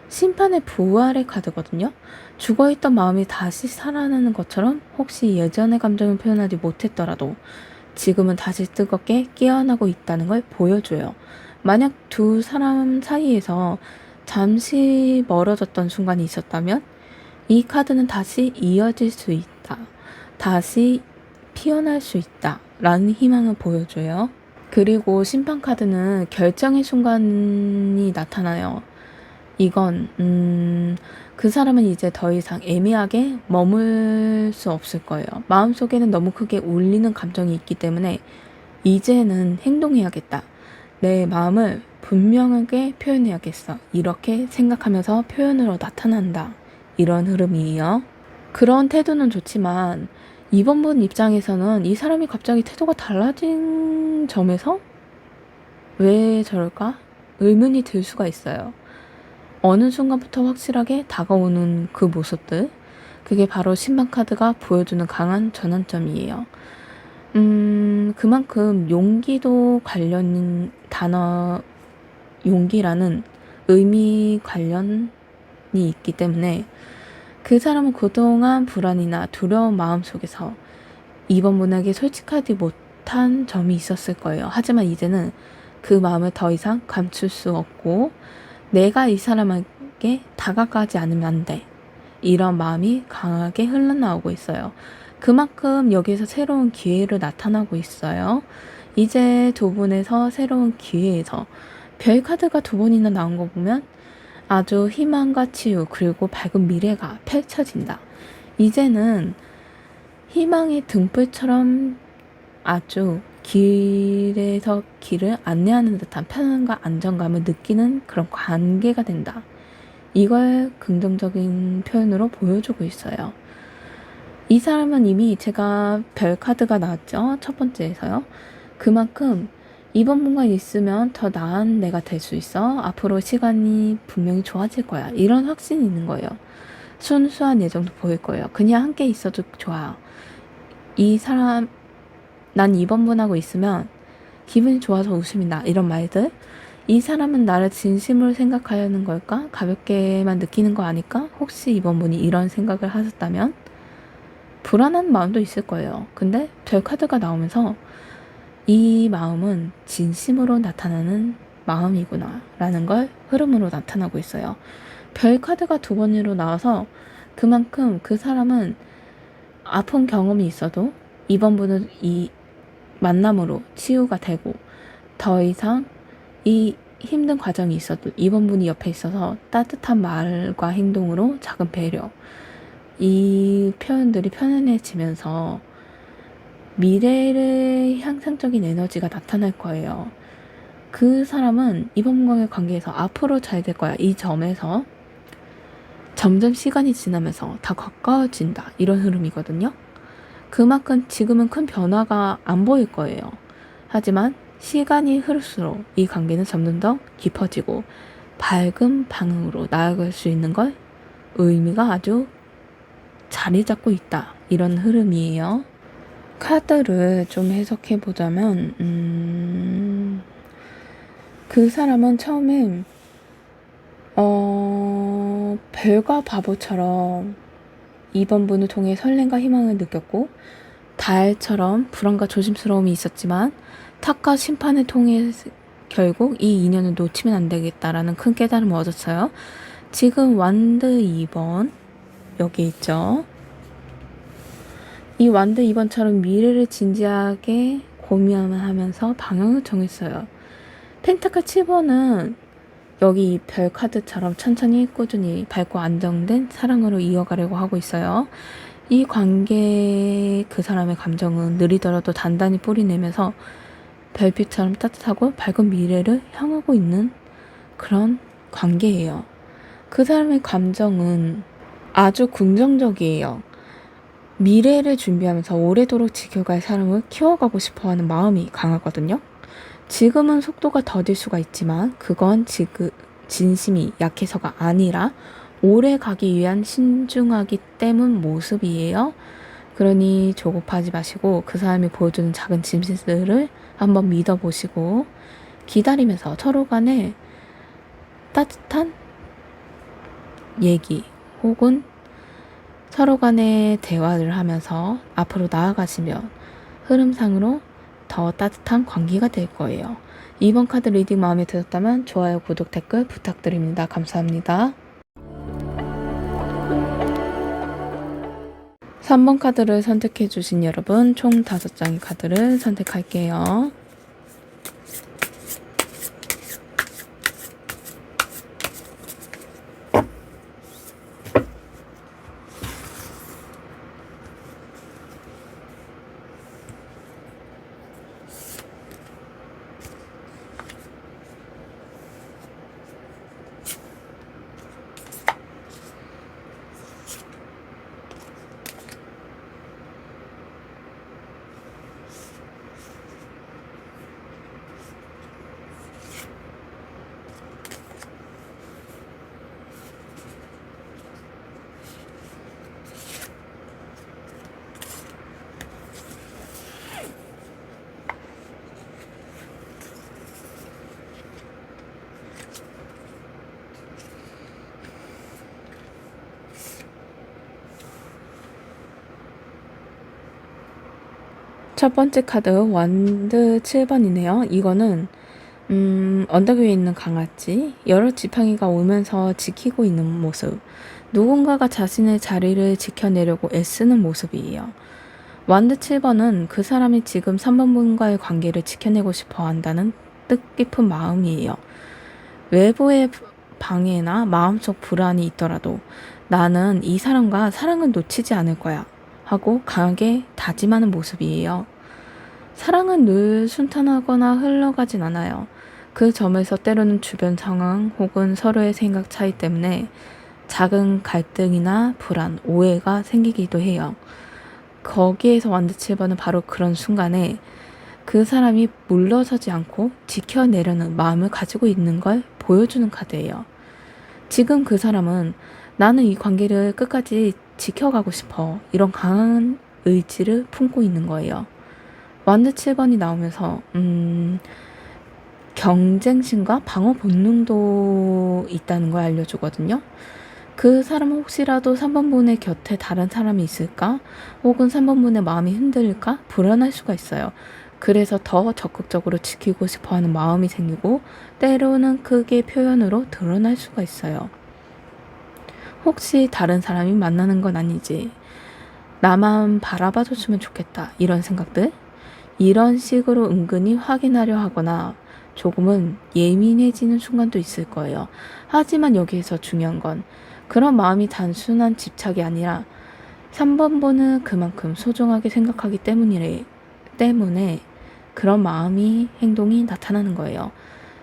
심판의 부활의 카드거든요. 죽어있던 마음이 다시 살아나는 것처럼 혹시 예전의 감정을 표현하지 못했더라도 지금은 다시 뜨겁게 깨어나고 있다는 걸 보여줘요. 만약 두 사람 사이에서 잠시 멀어졌던 순간이 있었다면 이 카드는 다시 이어질 수 있다. 다시 피어날 수 있다. 라는 희망을 보여줘요. 그리고 심판 카드는 결정의 순간이 나타나요. 이건 그 사람은 이제 더 이상 애매하게 머물 수 없을 거예요. 마음속에는 너무 크게 울리는 감정이 있기 때문에 이제는 행동해야겠다. 내 마음을 분명하게 표현해야겠어. 이렇게 생각하면서 표현으로 나타난다. 이런 흐름이에요. 그런 태도는 좋지만 이번 분 입장에서는 이 사람이 갑자기 태도가 달라진 점에서 왜 저럴까? 의문이 들 수가 있어요. 어느 순간부터 확실하게 다가오는 그 모습들, 그게 바로 신방 카드가 보여주는 강한 전환점이에요. 그만큼 용기도 관련 단어, 용기라는 의미 관련이 있기 때문에 그 사람은 그동안 불안이나 두려운 마음 속에서 이번 분에게 솔직하지 못한 점이 있었을 거예요. 하지만 이제는 그 마음을 더 이상 감출 수 없고 내가 이 사람에게 다가가지 않으면 안 돼. 이런 마음이 강하게 흘러나오고 있어요. 그만큼 여기서 새로운 기회를 나타나고 있어요. 이제 두 분에서 새로운 기회에서 별 카드가 두 번이나 나온 거 보면 아주 희망과 치유 그리고 밝은 미래가 펼쳐진다. 이제는 희망의 등불처럼 아주 길에서 길을 안내하는 듯한 편안과 안정감을 느끼는 그런 관계가 된다. 이걸 긍정적인 표현으로 보여주고 있어요. 이 사람은 이미 제가 별 카드가 나왔죠. 첫 번째에서요. 그만큼 이번 분과 있으면 더 나은 내가 될 수 있어. 앞으로 시간이 분명히 좋아질 거야. 이런 확신이 있는 거예요. 순수한 예정도 보일 거예요. 그냥 함께 있어도 좋아. 이 사람 난 이번 분하고 있으면 기분이 좋아서 웃음이 나. 이런 말들. 이 사람은 나를 진심으로 생각하려는 걸까? 가볍게만 느끼는 거 아닐까? 혹시 이번 분이 이런 생각을 하셨다면 불안한 마음도 있을 거예요. 근데 별 카드가 나오면서 이 마음은 진심으로 나타나는 마음이구나 라는 걸 흐름으로 나타나고 있어요. 별 카드가 두 번으로 나와서 그만큼 그 사람은 아픈 경험이 있어도 이번 분은 이 만남으로 치유가 되고 더 이상 이 힘든 과정이 있어도 이번 분이 옆에 있어서 따뜻한 말과 행동으로 작은 배려, 이 표현들이 편안해지면서 미래의 향상적인 에너지가 나타날 거예요. 그 사람은 이번 분과의 관계에서 앞으로 잘 될 거야. 이 점에서 점점 시간이 지나면서 더 가까워진다. 이런 흐름이거든요. 그만큼 지금은 큰 변화가 안 보일 거예요. 하지만 시간이 흐를수록 이 관계는 점점 더 깊어지고 밝은 방향으로 나아갈 수 있는 걸 의미가 아주 자리 잡고 있다. 이런 흐름이에요. 카드를 좀 해석해 보자면 그 사람은 처음엔 별과 바보처럼 이번 분을 통해 설렘과 희망을 느꼈고 달처럼 불안과 조심스러움이 있었지만 탁과 심판을 통해 결국 이 인연을 놓치면 안 되겠다라는 큰 깨달음을 얻었어요. 지금 완드 2번 여기 있죠. 이 완드 2번처럼 미래를 진지하게 고민하면서 방향을 정했어요. 펜타클 7번은 여기 별 카드처럼 천천히 꾸준히 밝고 안정된 사랑으로 이어가려고 하고 있어요. 이 관계 그 사람의 감정은 느리더라도 단단히 뿌리내면서 별빛처럼 따뜻하고 밝은 미래를 향하고 있는 그런 관계예요. 그 사람의 감정은 아주 긍정적이에요. 미래를 준비하면서 오래도록 지켜갈 사람을 키워가고 싶어하는 마음이 강하거든요. 지금은 속도가 더딜 수가 있지만 그건 지금 진심이 약해서가 아니라 오래 가기 위한 신중하기 때문 모습이에요. 그러니 조급하지 마시고 그 사람이 보여주는 작은 진실들을 한번 믿어보시고 기다리면서 서로 간에 따뜻한 얘기 혹은 서로 간의 대화를 하면서 앞으로 나아가시면 흐름상으로 더 따뜻한 관계가 될 거예요. 이번 카드 리딩 마음에 드셨다면 좋아요, 구독, 댓글 부탁드립니다. 감사합니다. 3번 카드를 선택해 주신 여러분, 총 5장의 카드를 선택할게요. 첫 번째 카드 완드 7번이네요. 이거는 언덕 위에 있는 강아지, 여러 지팡이가 오면서 지키고 있는 모습, 누군가가 자신의 자리를 지켜내려고 애쓰는 모습이에요. 완드 7번은 그 사람이 지금 3번 분과의 관계를 지켜내고 싶어 한다는 뜻깊은 마음이에요. 외부의 방해나 마음속 불안이 있더라도 나는 이 사람과 사랑을 놓치지 않을 거야 하고 강하게 다짐하는 모습이에요. 사랑은 늘 순탄하거나 흘러가진 않아요. 그 점에서 때로는 주변 상황 혹은 서로의 생각 차이 때문에 작은 갈등이나 불안, 오해가 생기기도 해요. 거기에서 완드 7번은 바로 그런 순간에 그 사람이 물러서지 않고 지켜내려는 마음을 가지고 있는 걸 보여주는 카드예요. 지금 그 사람은 나는 이 관계를 끝까지 지켜가고 싶어, 이런 강한 의지를 품고 있는 거예요. 완드 7번이 나오면서 경쟁심과 방어 본능도 있다는 걸 알려주거든요. 그 사람은 혹시라도 3번 분의 곁에 다른 사람이 있을까? 혹은 3번 분의 마음이 흔들릴까? 불안할 수가 있어요. 그래서 더 적극적으로 지키고 싶어하는 마음이 생기고 때로는 그게 표현으로 드러날 수가 있어요. 혹시 다른 사람이 만나는 건 아니지, 나만 바라봐줬으면 좋겠다, 이런 생각들, 이런 식으로 은근히 확인하려 하거나 조금은 예민해지는 순간도 있을 거예요. 하지만 여기에서 중요한 건 그런 마음이 단순한 집착이 아니라 3번 분은 그만큼 소중하게 생각하기 때문에 그런 마음이, 행동이 나타나는 거예요.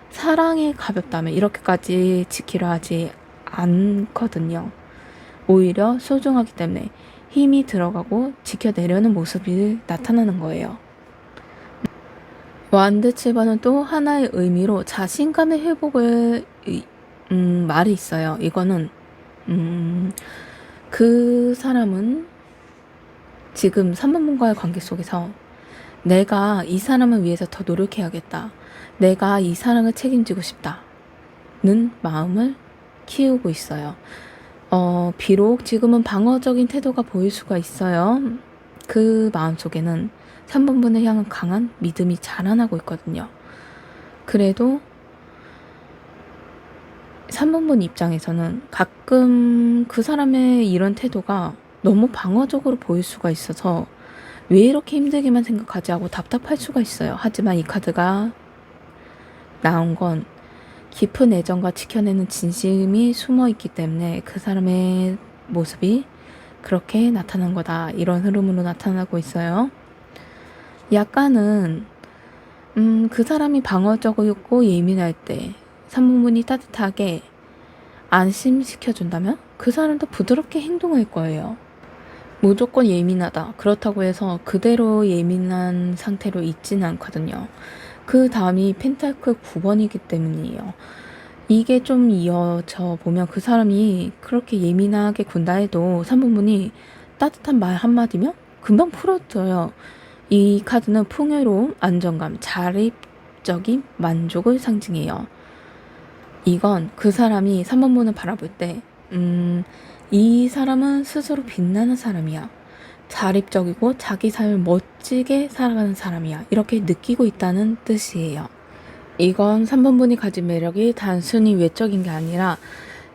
사랑에 가볍다면 이렇게까지 지키려 하지 않거든요. 오히려 소중하기 때문에 힘이 들어가고 지켜내려는 모습이 나타나는 거예요. 완드 7번은 또 하나의 의미로 자신감의 회복을 말이 있어요. 이거는 그 사람은 지금 3번 분과의 관계 속에서 내가 이 사람을 위해서 더 노력해야겠다, 내가 이 사랑을 책임지고 싶다는 마음을 키우고 있어요. 비록 지금은 방어적인 태도가 보일 수가 있어요. 그 마음속에는 3번 분을 향한 강한 믿음이 자라나고 있거든요. 그래도 3번 분 입장에서는 가끔 그 사람의 이런 태도가 너무 방어적으로 보일 수가 있어서 왜 이렇게 힘들게만 생각하지 하고 답답할 수가 있어요. 하지만 이 카드가 나온 건 깊은 애정과 지켜내는 진심이 숨어 있기 때문에 그 사람의 모습이 그렇게 나타난 거다, 이런 흐름으로 나타나고 있어요. 약간은 그 사람이 방어적이고 예민할 때 3번 분이 따뜻하게 안심시켜준다면 그 사람도 부드럽게 행동할 거예요. 무조건 예민하다, 그렇다고 해서 그대로 예민한 상태로 있지는 않거든요. 그 다음이 펜타클 9번이기 때문이에요. 이게 좀 이어져 보면 그 사람이 그렇게 예민하게 군다 해도 3번분이 따뜻한 말 한마디면 금방 풀어져요. 이 카드는 풍요로움, 안정감, 자립적인 만족을 상징해요. 이건 그 사람이 3번분을 바라볼 때, 이 사람은 스스로 빛나는 사람이야. 자립적이고 자기 삶을 멋지게 살아가는 사람이야. 이렇게 느끼고 있다는 뜻이에요. 이건 3번분이 가진 매력이 단순히 외적인 게 아니라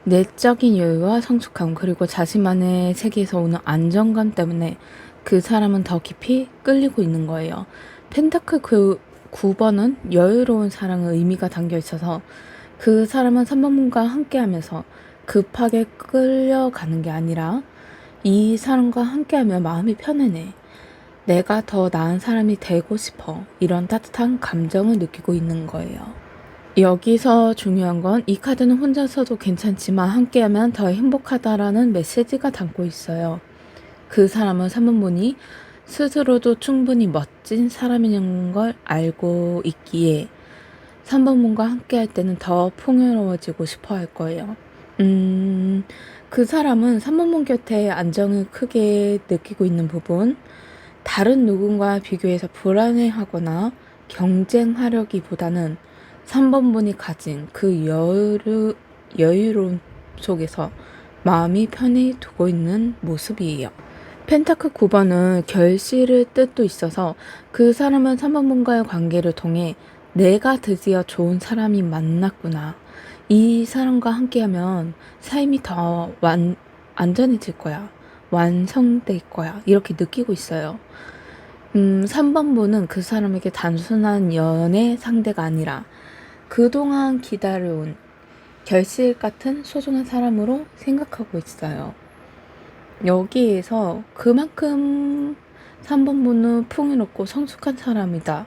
내적인 여유와 성숙함 그리고 자신만의 세계에서 오는 안정감 때문에 그 사람은 더 깊이 끌리고 있는 거예요. 펜타클 그 9번은 여유로운 사랑의 의미가 담겨 있어서 그 사람은 3번분과 함께하면서 급하게 끌려가는 게 아니라 이 사람과 함께하면 마음이 편해네. 내가 더 나은 사람이 되고 싶어. 이런 따뜻한 감정을 느끼고 있는 거예요. 여기서 중요한 건 이 카드는 혼자서도 괜찮지만 함께하면 더 행복하다라는 메시지가 담고 있어요. 그 사람은 3번분이 스스로도 충분히 멋진 사람인 걸 알고 있기에 3번분과 함께할 때는 더 풍요로워지고 싶어 할 거예요. 그 사람은 3번분 곁에 안정을 크게 느끼고 있는 부분, 다른 누군가 비교해서 불안해하거나 경쟁하려기보다는 3번분이 가진 그 여유로움 속에서 마음이 편히 두고 있는 모습이에요. 펜타클 9번은 결실을 뜻도 있어서 그 사람은 3번분과의 관계를 통해 내가 드디어 좋은 사람이 만났구나. 이 사람과 함께하면 삶이 더 안전해질 거야. 완성될 거야. 이렇게 느끼고 있어요. 3번분은 그 사람에게 단순한 연애 상대가 아니라 그동안 기다려온 결실 같은 소중한 사람으로 생각하고 있어요. 여기에서 그만큼 3번분은 풍요롭고 성숙한 사람이다.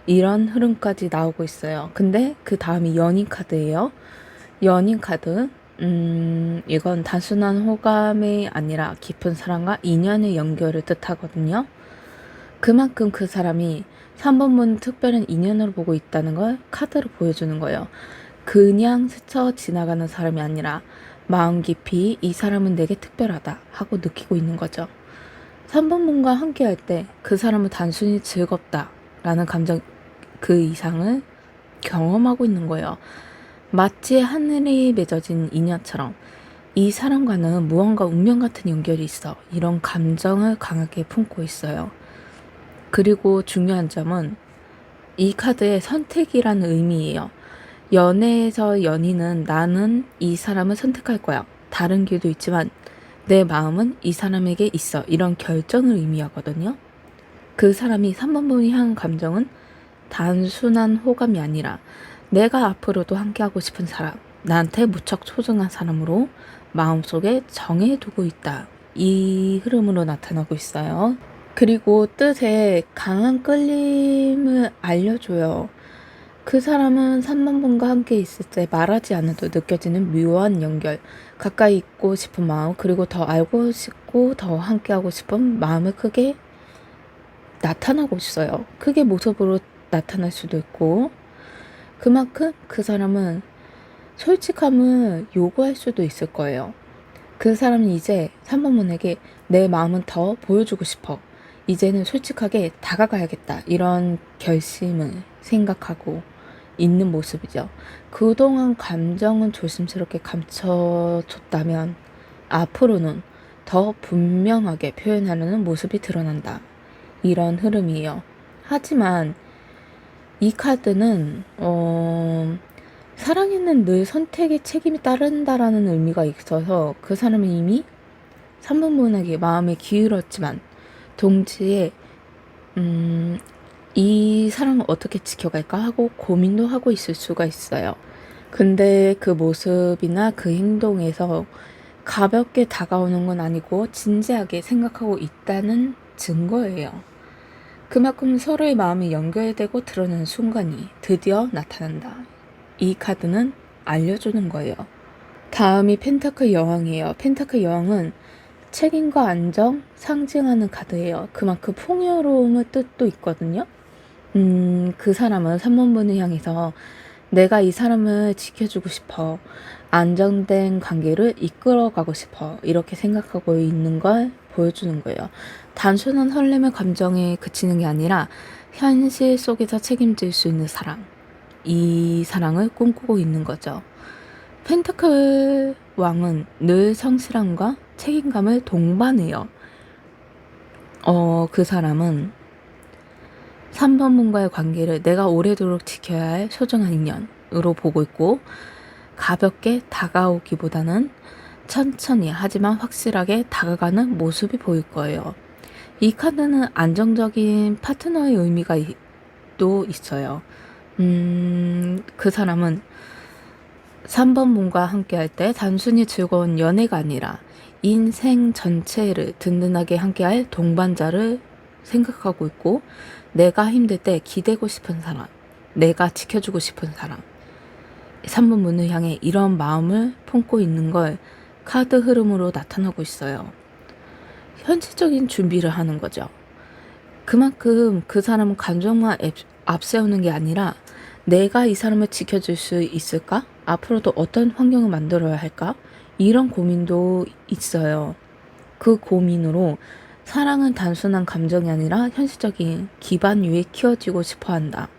이런 흐름까지 나오고 있어요. 근데 그 다음이 연인 카드예요. 연인 카드. 이건 단순한 호감이 아니라 깊은 사랑과 인연의 연결을 뜻하거든요. 그만큼 그 사람이 3번분 특별한 인연으로 보고 있다는 걸 카드로 보여주는 거예요. 그냥 스쳐 지나가는 사람이 아니라 마음 깊이 이 사람은 내게 특별하다 하고 느끼고 있는 거죠. 3번분과 함께 할 때 그 사람은 단순히 즐겁다라는 감정 그 이상을 경험하고 있는 거예요. 마치 하늘이 맺어진 인연처럼 이 사람과는 무언가 운명 같은 연결이 있어. 이런 감정을 강하게 품고 있어요. 그리고 중요한 점은 이 카드의 선택이라는 의미예요. 연애에서 연인은 나는 이 사람을 선택할 거야. 다른 길도 있지만 내 마음은 이 사람에게 있어. 이런 결정을 의미하거든요. 그 사람이 3번분이 향한 감정은 단순한 호감이 아니라 내가 앞으로도 함께하고 싶은 사람, 나한테 무척 소중한 사람으로 마음속에 정해두고 있다. 이 흐름으로 나타나고 있어요. 그리고 뜻에 강한 끌림을 알려줘요. 그 사람은 3번분과 함께 있을 때 말하지 않아도 느껴지는 묘한 연결, 가까이 있고 싶은 마음, 그리고 더 알고 싶고 더 함께하고 싶은 마음을 크게 나타나고 있어요. 크게 모습으로 나타날 수도 있고 그만큼 그 사람은 솔직함을 요구할 수도 있을 거예요. 그 사람은 이제 3번분에게 내 마음은 더 보여주고 싶어. 이제는 솔직하게 다가가야겠다. 이런 결심을 생각하고 있는 모습이죠. 그동안 감정은 조심스럽게 감춰줬다면 앞으로는 더 분명하게 표현하려는 모습이 드러난다. 이런 흐름이에요. 하지만 이 카드는 사랑에는 늘 선택의 책임이 따른다라는 의미가 있어서 그 사람은 이미 3번분에게 마음에 기울었지만 동시에 이 사랑을 어떻게 지켜갈까 하고 고민도 하고 있을 수가 있어요. 근데 그 모습이나 그 행동에서 가볍게 다가오는 건 아니고 진지하게 생각하고 있다는 증거예요. 그만큼 서로의 마음이 연결되고 드러나는 순간이 드디어 나타난다. 이 카드는 알려주는 거예요. 다음이 펜타클 여왕이에요. 펜타클 여왕은 책임과 안정 상징하는 카드예요. 그만큼 풍요로움의 뜻도 있거든요. 그 사람은 3번분을 향해서 내가 이 사람을 지켜주고 싶어. 안정된 관계를 이끌어가고 싶어. 이렇게 생각하고 있는 걸 보여주는 거예요. 단순한 설렘의 감정에 그치는 게 아니라 현실 속에서 책임질 수 있는 사랑. 이 사랑을 꿈꾸고 있는 거죠. 펜타클 왕은 늘 성실함과 책임감을 동반해요. 그 사람은 3번 분과의 관계를 내가 오래도록 지켜야 할 소중한 인연으로 보고 있고, 가볍게 다가오기보다는 천천히 하지만 확실하게 다가가는 모습이 보일 거예요. 이 카드는 안정적인 파트너의 의미가 또 있어요. 그 사람은 3번 분과 함께 할 때 단순히 즐거운 연애가 아니라 인생 전체를 든든하게 함께할 동반자를 생각하고 있고, 내가 힘들 때 기대고 싶은 사람, 내가 지켜주고 싶은 사람, 3번 문을 향해 이런 마음을 품고 있는 걸 카드 흐름으로 나타나고 있어요. 현실적인 준비를 하는 거죠. 그만큼 그 사람은 감정만 앞세우는 게 아니라 내가 이 사람을 지켜줄 수 있을까? 앞으로도 어떤 환경을 만들어야 할까? 이런 고민도 있어요. 그 고민으로 사랑은 단순한 감정이 아니라 현실적인 기반 위에 키워지고 싶어 한다.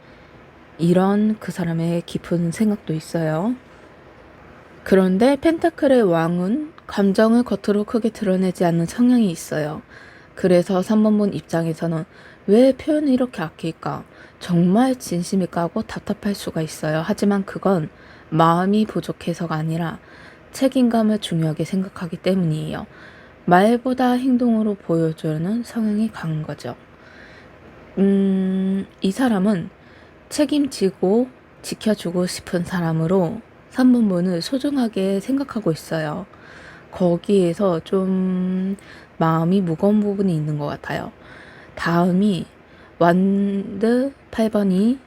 이런 그 사람의 깊은 생각도 있어요. 그런데 펜타클의 왕은 감정을 겉으로 크게 드러내지 않는 성향이 있어요. 그래서 3번 분 입장에서는 왜 표현을 이렇게 아낄까? 정말 진심일까 하고 답답할 수가 있어요. 하지만 그건 마음이 부족해서가 아니라 책임감을 중요하게 생각하기 때문이에요. 말보다 행동으로 보여주는 성향이 강한 거죠. 이 사람은 책임지고 지켜주고 싶은 사람으로 3번 분을 소중하게 생각하고 있어요. 거기에서 좀 마음이 무거운 부분이 있는 것 같아요. 다음이 완드 8번이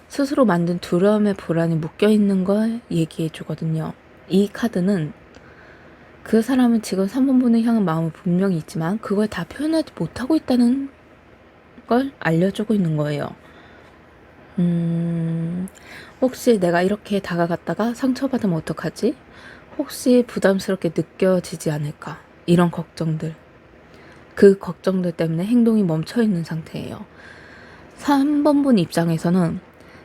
스스로 만든 두려움의 불안이 묶여있는 걸 얘기해 주거든요. 이 카드는 그 사람은 지금 3번 분을 향한 마음은 분명히 있지만 그걸 다 표현하지 못하고 있다는 걸 알려주고 있는 거예요. 혹시 내가 이렇게 다가갔다가 상처받으면 어떡하지? 혹시 부담스럽게 느껴지지 않을까? 이런 걱정들. 그 걱정들 때문에 행동이 멈춰있는 상태예요. 3번 분 입장에서는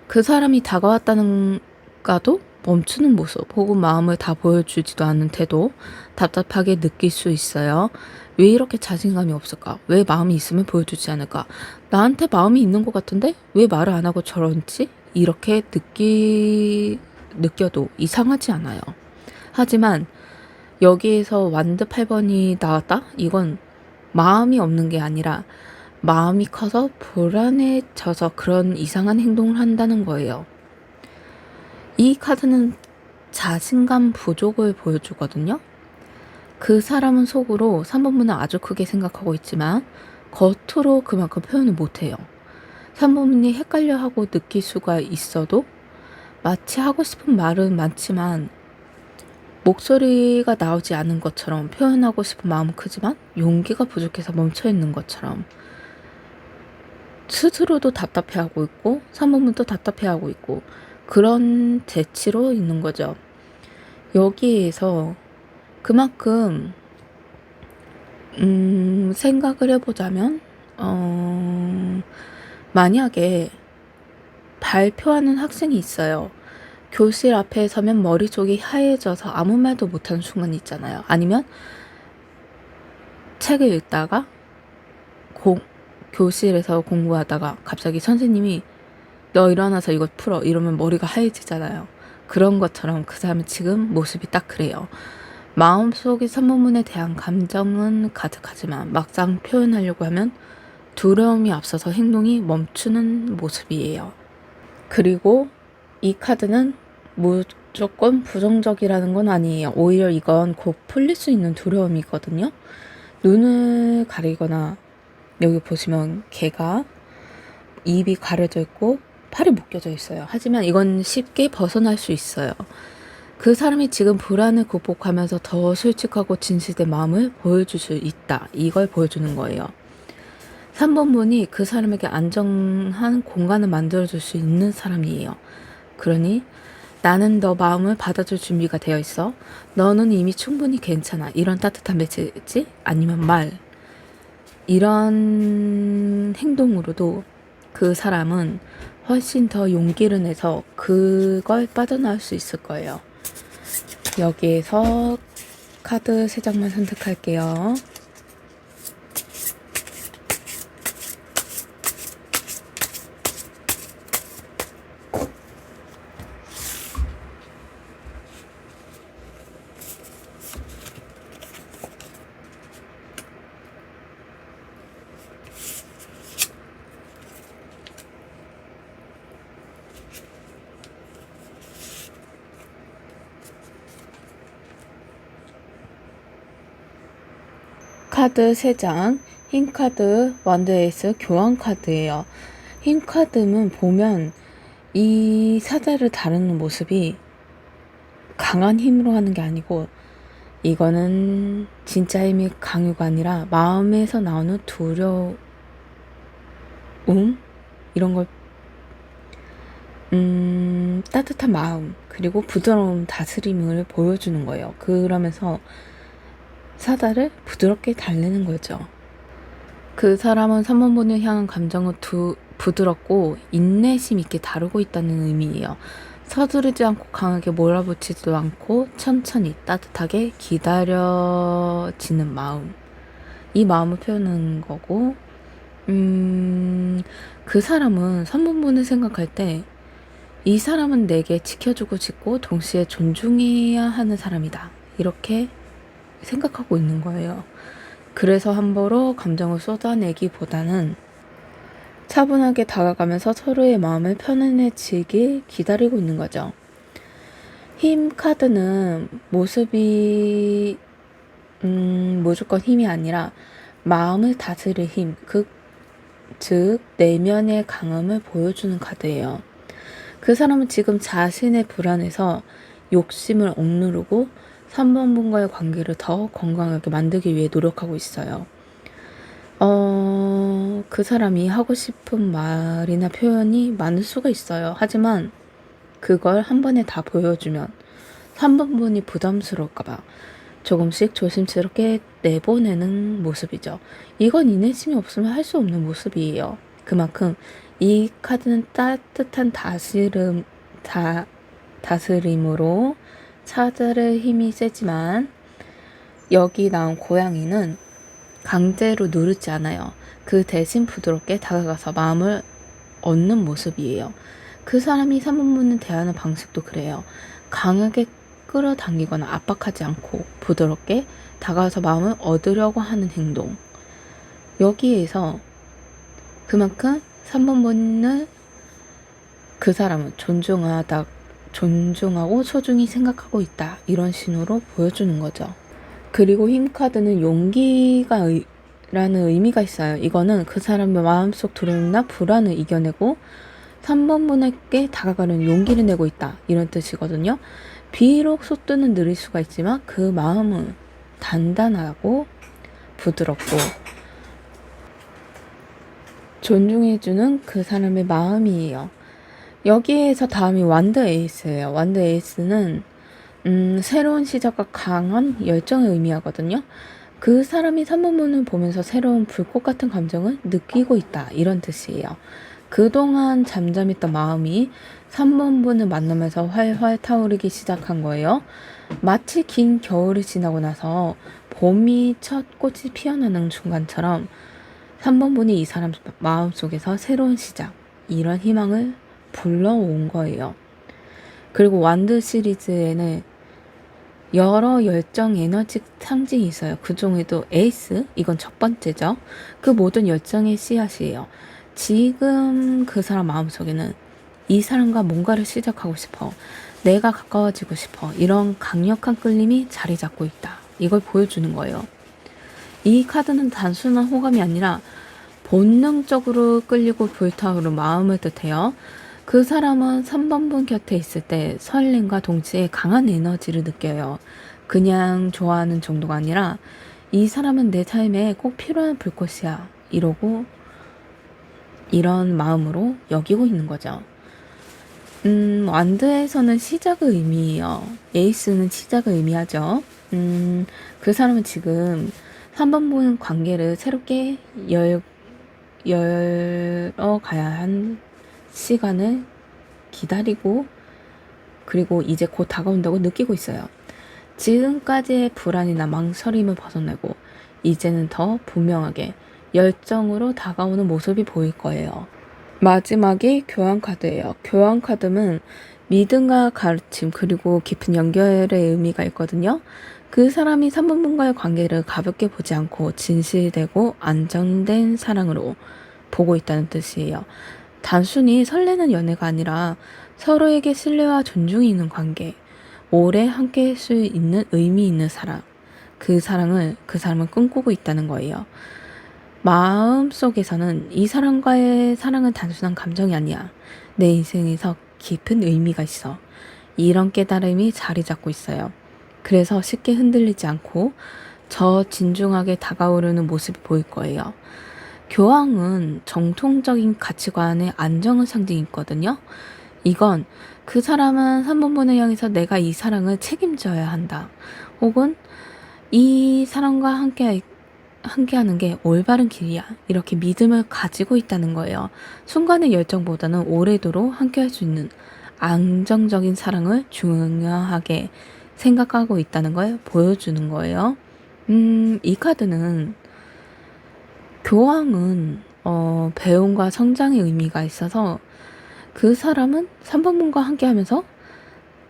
그 사람이 다가왔다는가도 멈추는 모습 혹은 마음을 다 보여주지도 않는 태도 답답하게 느낄 수 있어요. 왜 이렇게 자신감이 없을까? 왜 마음이 있으면 보여주지 않을까? 나한테 마음이 있는 것 같은데 왜 말을 안 하고 저런지? 이렇게 느껴도 이상하지 않아요. 하지만 여기에서 완드 8번이 나왔다? 이건 마음이 없는 게 아니라 마음이 커서 불안해져서 그런 이상한 행동을 한다는 거예요. 이 카드는 자신감 부족을 보여주거든요. 그 사람은 속으로 3번 분을 아주 크게 생각하고 있지만 겉으로 그만큼 표현을 못해요. 3번 분이 헷갈려하고 느낄 수가 있어도 마치 하고 싶은 말은 많지만 목소리가 나오지 않은 것처럼 표현하고 싶은 마음은 크지만 용기가 부족해서 멈춰있는 것처럼 스스로도 답답해하고 있고 3번 분도 답답해하고 있고 그런 재치로 있는 거죠. 여기에서 그만큼 생각을 해보자면 만약에 발표하는 학생이 있어요. 교실 앞에 서면 머릿속이 하얘져서 아무 말도 못하는 순간이 있잖아요. 아니면 책을 읽다가 교실에서 공부하다가 갑자기 선생님이 너 일어나서 이거 풀어 이러면 머리가 하얘지잖아요. 그런 것처럼 그 사람은 지금 모습이 딱 그래요. 마음속에 3번 분에 대한 감정은 가득하지만 막상 표현하려고 하면 두려움이 앞서서 행동이 멈추는 모습이에요. 그리고 이 카드는 무조건 부정적이라는 건 아니에요. 오히려 이건 곧 풀릴 수 있는 두려움이거든요. 눈을 가리거나 여기 보시면 개가 입이 가려져 있고 팔이 묶여져 있어요. 하지만 이건 쉽게 벗어날 수 있어요. 그 사람이 지금 불안을 극복하면서 더 솔직하고 진실된 마음을 보여줄 수 있다. 이걸 보여주는 거예요. 3번 분이 그 사람에게 안정한 공간을 만들어줄 수 있는 사람이에요. 그러니 나는 너 마음을 받아줄 준비가 되어 있어. 너는 이미 충분히 괜찮아. 이런 따뜻한 메시지 아니면 말. 이런 행동으로도 그 사람은 훨씬 더 용기를 내서 그걸 빠져나올 수 있을 거예요. 여기에서 카드 3장만 선택할게요. 카드 3장, 흰 카드, 원드 에이스, 교환 카드예요. 흰 카드는 보면 이 사자를 다루는 모습이 강한 힘으로 하는 게 아니고 이거는 진짜 힘이 강요가 아니라 마음에서 나오는 두려움? 이런 걸 따뜻한 마음 그리고 부드러운 다스림을 보여주는 거예요. 그러면서 사자를 부드럽게 달래는 거죠. 그 사람은 3번분을 향한 감정을 부드럽고 인내심 있게 다루고 있다는 의미예요. 서두르지 않고 강하게 몰아붙이지도 않고 천천히 따뜻하게 기다려지는 마음. 이 마음을 표현하는 거고 그 사람은 3번분을 생각할 때 이 사람은 내게 지켜주고 싶고 동시에 존중해야 하는 사람이다. 이렇게 생각하고 있는 거예요. 그래서 함부로 감정을 쏟아내기보다는 차분하게 다가가면서 서로의 마음을 편안해지길 기다리고 있는 거죠. 힘 카드는 모습이 무조건 힘이 아니라 마음을 다스릴 힘, 즉 내면의 강함을 보여주는 카드예요. 그 사람은 지금 자신의 불안에서 욕심을 억누르고 3번 분과의 관계를 더 건강하게 만들기 위해 노력하고 있어요. 그 사람이 하고 싶은 말이나 표현이 많을 수가 있어요. 하지만 그걸 한 번에 다 보여주면 3번 분이 부담스러울까봐 조금씩 조심스럽게 내보내는 모습이죠. 이건 인내심이 없으면 할 수 없는 모습이에요. 그만큼 이 카드는 따뜻한 다스림으로 사자를 힘이 세지만 여기 나온 고양이는 강제로 누르지 않아요. 그 대신 부드럽게 다가가서 마음을 얻는 모습이에요. 그 사람이 3번분을 대하는 방식도 그래요. 강하게 끌어당기거나 압박하지 않고 부드럽게 다가가서 마음을 얻으려고 하는 행동. 여기에서 그만큼 3번분을 그 사람은 존중하고 소중히 생각하고 있다. 이런 신호로 보여주는 거죠. 그리고 흰 카드는 용기라는 의미가 있어요. 이거는 그 사람의 마음속 두려움이나 불안을 이겨내고 3번 분에게 다가가는 용기를 내고 있다. 이런 뜻이거든요. 비록 속도는 느릴 수가 있지만 그 마음은 단단하고 부드럽고 존중해주는 그 사람의 마음이에요. 여기에서 다음이 완드 에이스예요. 완드 에이스는 새로운 시작과 강한 열정을 의미하거든요. 그 사람이 3번 문을 보면서 새로운 불꽃 같은 감정을 느끼고 있다. 이런 뜻이에요. 그동안 잠잠했던 마음이 3번 분을 만나면서 활활 타오르기 시작한 거예요. 마치 긴 겨울이 지나고 나서 봄이 첫 꽃이 피어나는 순간처럼 3번 분이 이 사람 마음속에서 새로운 시작, 이런 희망을 불러온 거예요. 그리고 완드 시리즈에는 여러 열정 에너지 상징이 있어요. 그 중에도 에이스, 이건 첫 번째죠. 그 모든 열정의 씨앗이에요. 지금 그 사람 마음속에는 이 사람과 뭔가를 시작하고 싶어, 내가 가까워지고 싶어, 이런 강력한 끌림이 자리 잡고 있다. 이걸 보여주는 거예요. 이 카드는 단순한 호감이 아니라 본능적으로 끌리고 불타오르는 마음을 뜻해요. 그 사람은 3번 분 곁에 있을 때 설렘과 동시에 강한 에너지를 느껴요. 그냥 좋아하는 정도가 아니라 이 사람은 내 삶에 꼭 필요한 불꽃이야. 이런 마음으로 여기고 있는 거죠. 완드에서는 시작을 의미해요. 에이스는 시작을 의미하죠. 그 사람은 지금 3번 분 관계를 새롭게 열어 가야 한 시간을 기다리고, 그리고 이제 곧 다가온다고 느끼고 있어요. 지금까지의 불안이나 망설임을 벗어내고 이제는 더 분명하게 열정으로 다가오는 모습이 보일 거예요. 마지막이 교환 카드예요. 교환 카드는 믿음과 가르침 그리고 깊은 연결의 의미가 있거든요. 그 사람이 3번분과의 관계를 가볍게 보지 않고 진실되고 안정된 사랑으로 보고 있다는 뜻이에요. 단순히 설레는 연애가 아니라 서로에게 신뢰와 존중이 있는 관계, 오래 함께 할 수 있는 의미 있는 사랑, 그 사람을 꿈꾸고 있다는 거예요. 마음 속에서는 이 사람과의 사랑은 단순한 감정이 아니야. 내 인생에서 깊은 의미가 있어. 이런 깨달음이 자리 잡고 있어요. 그래서 쉽게 흔들리지 않고 저 진중하게 다가오려는 모습이 보일 거예요. 교황은 정통적인 가치관의 안정을 상징했거든요. 이건 그 사람은 3번분을 향해서 내가 이 사랑을 책임져야 한다. 혹은 이 사람과 함께하는 게 올바른 길이야. 이렇게 믿음을 가지고 있다는 거예요. 순간의 열정보다는 오래도록 함께할 수 있는 안정적인 사랑을 중요하게 생각하고 있다는 걸 보여주는 거예요. 이 카드는 교황은 배움과 성장의 의미가 있어서 그 사람은 3번분과 함께하면서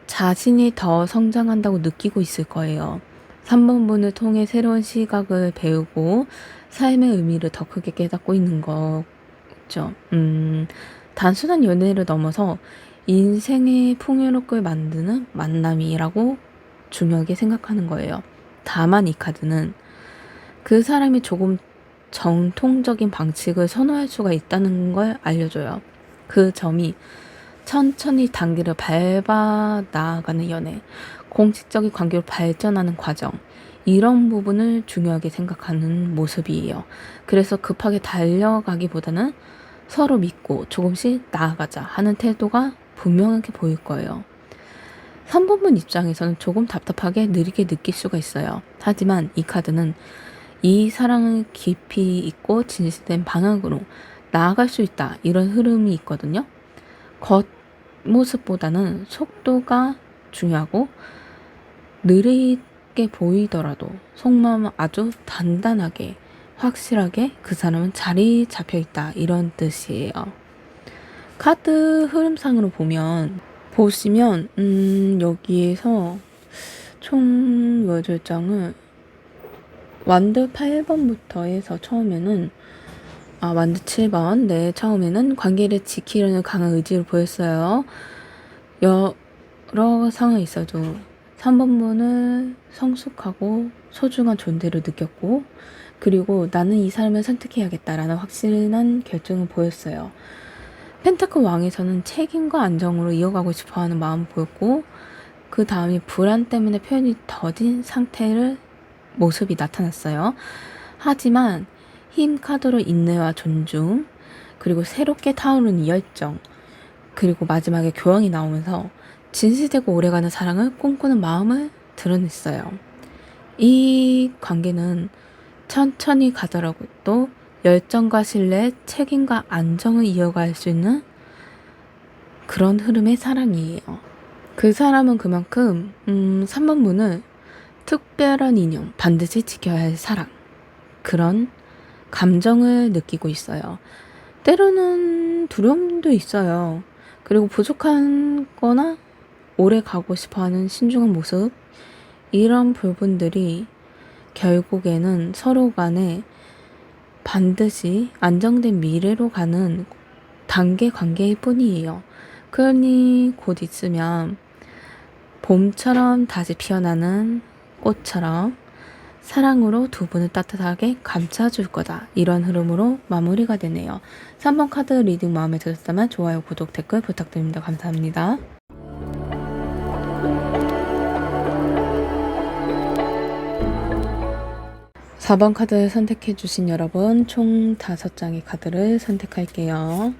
자신이 더 성장한다고 느끼고 있을 거예요. 3번분을 통해 새로운 시각을 배우고 삶의 의미를 더 크게 깨닫고 있는 거죠. 단순한 연애를 넘어서 인생의 풍요롭게 만드는 만남이라고 중요하게 생각하는 거예요. 다만 이 카드는 그 사람이 조금 정통적인 방식을 선호할 수가 있다는 걸 알려줘요. 그 점이 천천히 단계를 밟아 나아가는 연애, 공식적인 관계로 발전하는 과정, 이런 부분을 중요하게 생각하는 모습이에요. 그래서 급하게 달려가기보다는 서로 믿고 조금씩 나아가자 하는 태도가 분명하게 보일 거예요. 3번분 입장에서는 조금 답답하게 느리게 느낄 수가 있어요. 하지만 이 카드는 이 사랑을 깊이 있고 진실된 방향으로 나아갈 수 있다. 이런 흐름이 있거든요. 겉모습보다는 속도가 중요하고 느리게 보이더라도 속마음은 아주 단단하게 확실하게 그 사람은 자리 잡혀 있다. 이런 뜻이에요. 카드 흐름상으로 보시면 여기에서 총 8장을 완드 8번부터 해서 처음에는 완드 7번. 네, 처음에는 관계를 지키려는 강한 의지를 보였어요. 여러 상황이 있어도 3번분을 성숙하고 소중한 존재로 느꼈고, 그리고 나는 이 사람을 선택해야겠다라는 확실한 결정을 보였어요. 펜타클 왕에서는 책임과 안정으로 이어가고 싶어하는 마음을 보였고, 그 다음에 불안 때문에 표현이 더딘 모습이 나타났어요. 하지만 힘 카드로 인내와 존중, 그리고 새롭게 타오르는 열정, 그리고 마지막에 교황이 나오면서 진실되고 오래가는 사랑을 꿈꾸는 마음을 드러냈어요. 이 관계는 천천히 가더라도 또 열정과 신뢰, 책임과 안정을 이어갈 수 있는 그런 흐름의 사랑이에요. 그 사람은 그만큼 3번분을 특별한 인연, 반드시 지켜야 할 사랑, 그런 감정을 느끼고 있어요. 때로는 두려움도 있어요. 그리고 부족한 거나 오래 가고 싶어하는 신중한 모습, 이런 부분들이 결국에는 서로 간에 반드시 안정된 미래로 가는 단계 관계일 뿐이에요. 그러니 곧 있으면 봄처럼 다시 피어나는 꽃처럼 사랑으로 두 분을 따뜻하게 감싸줄 거다. 이런 흐름으로 마무리가 되네요. 3번 카드 리딩 마음에 드셨다면 좋아요, 구독, 댓글 부탁드립니다. 감사합니다. 4번 카드 선택해주신 여러분, 총 5장의 카드를 선택할게요.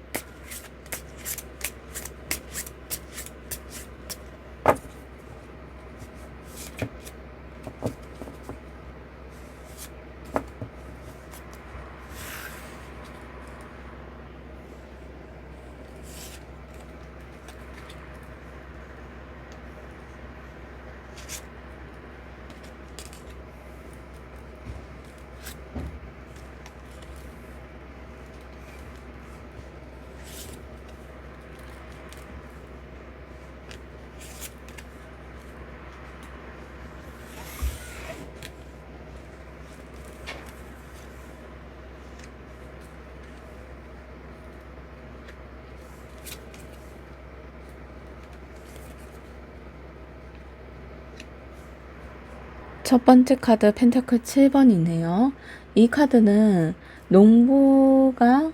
첫 번째 카드 펜타클 7번이네요. 이 카드는 농부가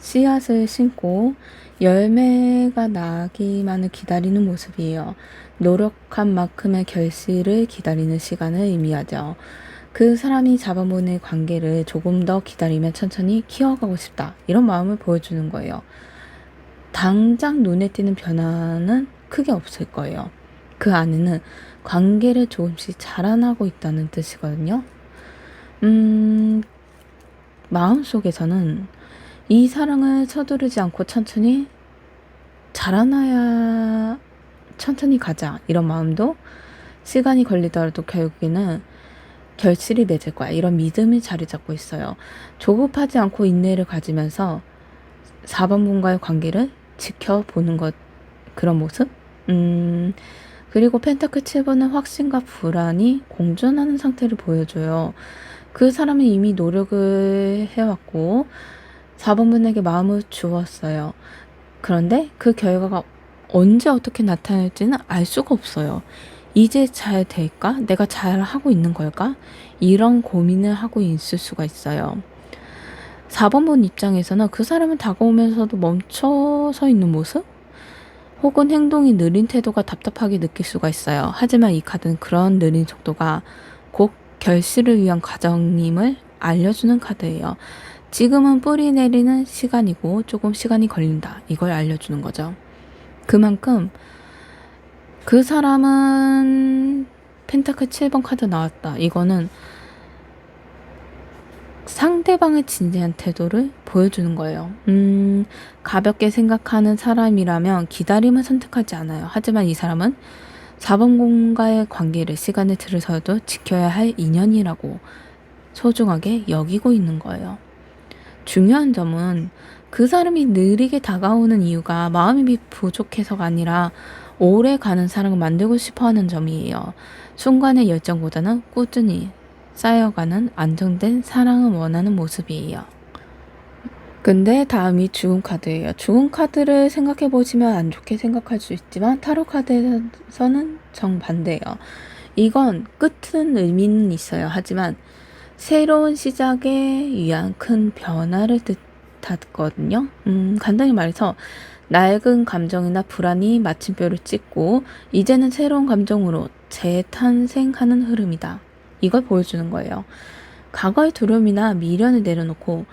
씨앗을 심고 열매가 나기만을 기다리는 모습이에요. 노력한 만큼의 결실을 기다리는 시간을 의미하죠. 그 사람이 잡아보는 관계를 조금 더 기다리며 천천히 키워가고 싶다. 이런 마음을 보여주는 거예요. 당장 눈에 띄는 변화는 크게 없을 거예요. 그 안에는 관계를 조금씩 자라나고 있다는 뜻이거든요. 마음속에서는 이 사랑을 서두르지 않고 천천히 자라나야 천천히 가자 이런 마음도 시간이 걸리더라도 결국에는 결실이 맺을 거야 이런 믿음이 자리 잡고 있어요. 조급하지 않고 인내를 가지면서 4번 분과의 관계를 지켜보는 것 그런 모습 그리고 펜타클 7번은 확신과 불안이 공존하는 상태를 보여줘요. 그 사람은 이미 노력을 해왔고 4번 분에게 마음을 주었어요. 그런데 그 결과가 언제 어떻게 나타날지는 알 수가 없어요. 이제 잘 될까? 내가 잘 하고 있는 걸까? 이런 고민을 하고 있을 수가 있어요. 4번 분 입장에서는 그 사람은 다가오면서도 멈춰서 있는 모습? 혹은 행동이 느린 태도가 답답하게 느낄 수가 있어요. 하지만 이 카드는 그런 느린 속도가 곧 결실을 위한 과정임을 알려주는 카드예요. 지금은 뿌리 내리는 시간이고 조금 시간이 걸린다. 이걸 알려주는 거죠. 그만큼 그 사람은 펜타클 7번 카드 나왔다. 이거는 상대방의 진지한 태도를 보여주는 거예요. 가볍게 생각하는 사람이라면 기다림을 선택하지 않아요. 하지만 이 사람은 4번 공과의 관계를 시간을 들여서도 지켜야 할 인연이라고 소중하게 여기고 있는 거예요. 중요한 점은 그 사람이 느리게 다가오는 이유가 마음이 부족해서가 아니라 오래 가는 사랑을 만들고 싶어 하는 점이에요. 순간의 열정보다는 꾸준히 쌓여가는 안정된 사랑을 원하는 모습이에요. 근데 다음이 죽음 카드예요. 죽음 카드를 생각해 보시면 안 좋게 생각할 수 있지만 타로 카드에서는 정반대예요. 이건 끝은 의미는 있어요. 하지만 새로운 시작에 위한 큰 변화를 뜻하거든요. 간단히 말해서 낡은 감정이나 불안이 마침표를 찍고 이제는 새로운 감정으로 재탄생하는 흐름이다. 이걸 보여주는 거예요. 과거의 두려움이나 미련을 내려놓고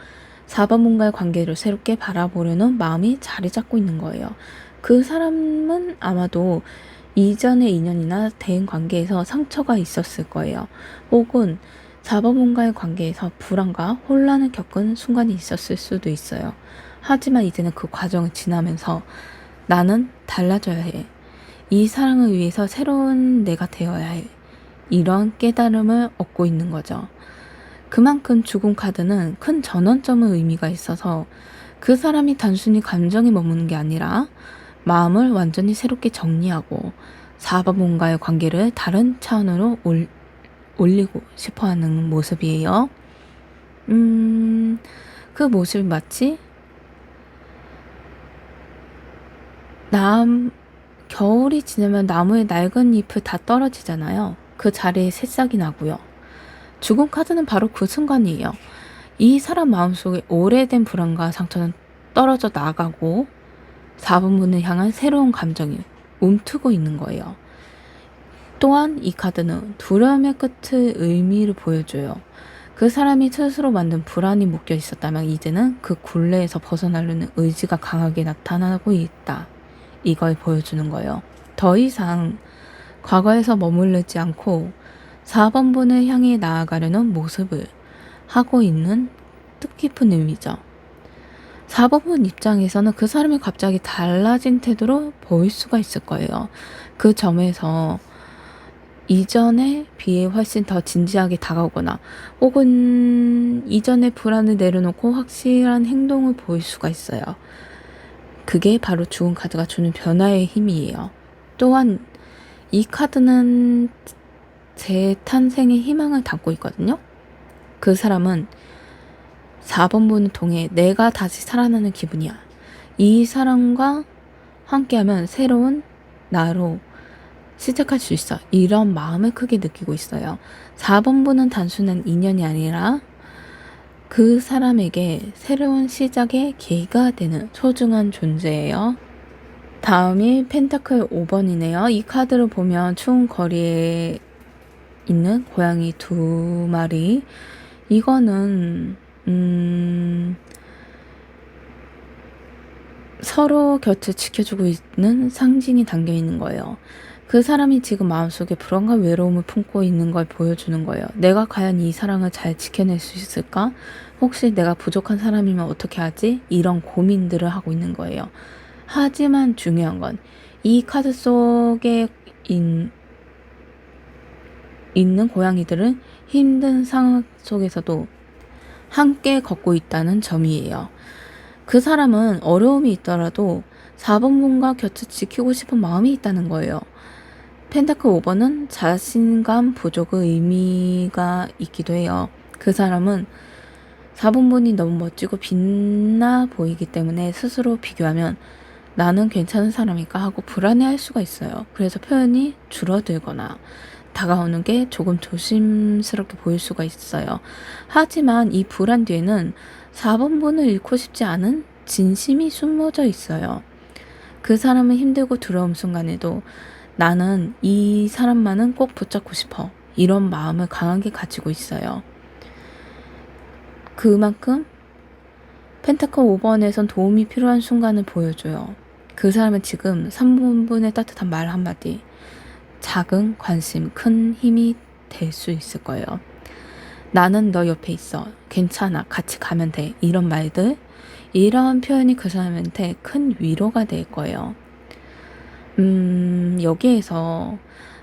4번 분과의 관계를 새롭게 바라보려는 마음이 자리 잡고 있는 거예요. 그 사람은 아마도 이전의 인연이나 대인 관계에서 상처가 있었을 거예요. 혹은 4번 분과의 관계에서 불안과 혼란을 겪은 순간이 있었을 수도 있어요. 하지만 이제는 그 과정을 지나면서 나는 달라져야 해. 이 사랑을 위해서 새로운 내가 되어야 해. 이런 깨달음을 얻고 있는 거죠. 그만큼 죽음 카드는 큰 전환점의 의미가 있어서 그 사람이 단순히 감정에 머무는 게 아니라 마음을 완전히 새롭게 정리하고 4번 분과의 관계를 다른 차원으로 올리고 싶어하는 모습이에요. 그 모습이 마치 겨울이 지나면 나무의 낡은 잎이 다 떨어지잖아요. 그 자리에 새싹이 나고요. 죽음 카드는 바로 그 순간이에요. 이 사람 마음속에 오래된 불안과 상처는 떨어져 나가고 4번분을 향한 새로운 감정이 움트고 있는 거예요. 또한 이 카드는 두려움의 끝의 의미를 보여줘요. 그 사람이 스스로 만든 불안이 묶여 있었다면 이제는 그 굴레에서 벗어나려는 의지가 강하게 나타나고 있다. 이걸 보여주는 거예요. 더 이상 과거에서 머무르지 않고 4번 분을 향해 나아가려는 모습을 하고 있는 뜻깊은 의미죠. 4번 분 입장에서는 그 사람이 갑자기 달라진 태도로 보일 수가 있을 거예요. 그 점에서 이전에 비해 훨씬 더 진지하게 다가오거나 혹은 이전의 불안을 내려놓고 확실한 행동을 보일 수가 있어요. 그게 바로 죽은 카드가 주는 변화의 힘이에요. 또한 이 카드는 재탄생의 희망을 담고 있거든요. 그 사람은 4번 분을 통해 내가 다시 살아나는 기분이야. 이 사람과 함께하면 새로운 나로 시작할 수 있어. 이런 마음을 크게 느끼고 있어요. 4번분은 단순한 인연이 아니라 그 사람에게 새로운 시작의 계기가 되는 소중한 존재예요. 다음이 펜타클 5번이네요. 이 카드를 보면 추운 거리에 있는 고양이 2마리. 이거는 서로 곁을 지켜주고 있는 상징이 담겨 있는 거예요. 그 사람이 지금 마음속에 불안과 외로움을 품고 있는 걸 보여주는 거예요. 내가 과연 이 사랑을 잘 지켜낼 수 있을까? 혹시 내가 부족한 사람이면 어떻게 하지? 이런 고민들을 하고 있는 거예요. 하지만 중요한 건 이 카드 속에 있는 고양이들은 힘든 상황 속에서도 함께 걷고 있다는 점이에요. 그 사람은 어려움이 있더라도 4번분과 곁을 지키고 싶은 마음이 있다는 거예요. 펜타클 5번은 자신감 부족의 의미가 있기도 해요. 그 사람은 4번분이 너무 멋지고 빛나 보이기 때문에 스스로 비교하면 나는 괜찮은 사람일까 하고 불안해할 수가 있어요. 그래서 표현이 줄어들거나 다가오는 게 조금 조심스럽게 보일 수가 있어요. 하지만 이 불안 뒤에는 4번분을 잃고 싶지 않은 진심이 숨어져 있어요. 그 사람은 힘들고 두려운 순간에도 나는 이 사람만은 꼭 붙잡고 싶어. 이런 마음을 강하게 가지고 있어요. 그만큼 펜타클 5번에선 도움이 필요한 순간을 보여줘요. 그 사람은 지금 3번분의 따뜻한 말 한마디, 작은 관심, 큰 힘이 될 수 있을 거예요. 나는 너 옆에 있어. 괜찮아. 같이 가면 돼. 이런 말들, 이런 표현이 그 사람한테 큰 위로가 될 거예요. 여기에서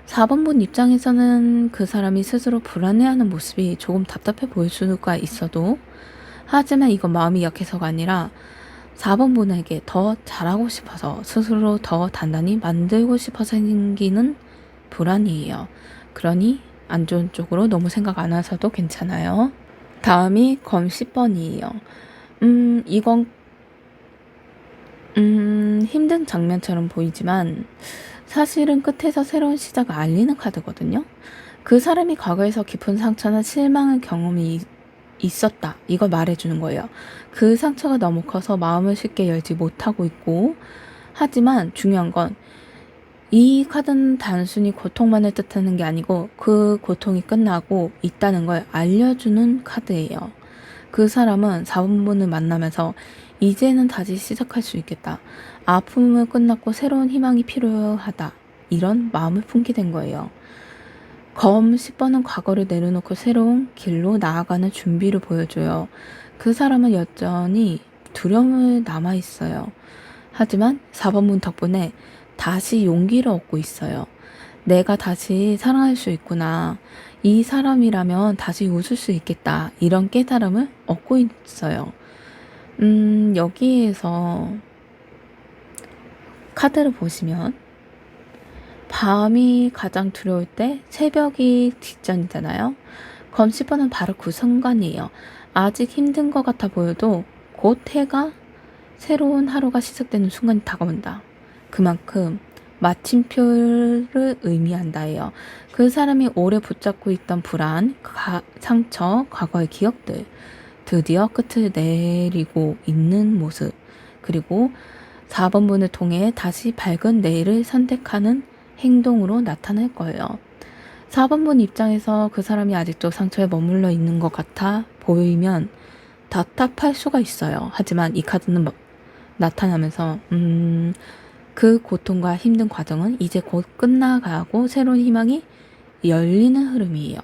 4번분 입장에서는 그 사람이 스스로 불안해하는 모습이 조금 답답해 보일 수가 있어도, 하지만 이건 마음이 약해서가 아니라 4번분에게 더 잘하고 싶어서, 스스로 더 단단히 만들고 싶어서 생기는 불안이에요. 그러니 안 좋은 쪽으로 너무 생각 안 하셔도 괜찮아요. 다음이 검 10번이에요. 이건 힘든 장면처럼 보이지만 사실은 끝에서 새로운 시작을 알리는 카드거든요. 그 사람이 과거에서 깊은 상처나 실망의 경험이 있었다. 이걸 말해주는 거예요. 그 상처가 너무 커서 마음을 쉽게 열지 못하고 있고, 하지만 중요한 건 이 카드는 단순히 고통만을 뜻하는 게 아니고 그 고통이 끝나고 있다는 걸 알려주는 카드예요. 그 사람은 4번분을 만나면서 이제는 다시 시작할 수 있겠다. 아픔은 끝났고 새로운 희망이 필요하다. 이런 마음을 품게 된 거예요. 검 10번은 과거를 내려놓고 새로운 길로 나아가는 준비를 보여줘요. 그 사람은 여전히 두려움을 남아있어요. 하지만 4번분 덕분에 다시 용기를 얻고 있어요. 내가 다시 사랑할 수 있구나. 이 사람이라면 다시 웃을 수 있겠다. 이런 깨달음을 얻고 있어요. 여기에서 카드를 보시면 밤이 가장 두려울 때 새벽이 직전이잖아요. 검 10번은 바로 그 순간이에요. 아직 힘든 것 같아 보여도 곧 해가 새로운 하루가 시작되는 순간이 다가온다. 그만큼 마침표를 의미한다예요. 그 사람이 오래 붙잡고 있던 불안, 상처, 과거의 기억들, 드디어 끝을 내리고 있는 모습, 그리고 4번분을 통해 다시 밝은 내일을 선택하는 행동으로 나타날 거예요. 4번분 입장에서 그 사람이 아직도 상처에 머물러 있는 것 같아 보이면 답답할 수가 있어요. 하지만 이 카드는 나타나면서 그 고통과 힘든 과정은 이제 곧 끝나가고 새로운 희망이 열리는 흐름이에요.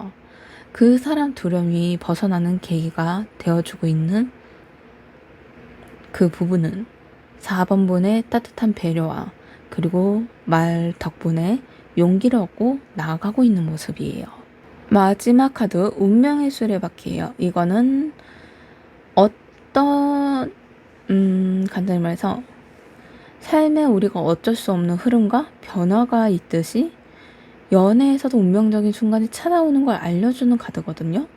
그 사람 두려움이 벗어나는 계기가 되어주고 있는 그 부분은 4번분의 따뜻한 배려와 그리고 말 덕분에 용기를 얻고 나아가고 있는 모습이에요. 마지막 카드 운명의 수레바퀴예요. 이거는 어떤 간단히 말해서 삶에 우리가 어쩔 수 없는 흐름과 변화가 있듯이 연애에서도 운명적인 순간이 찾아오는 걸 알려주는 카드거든요.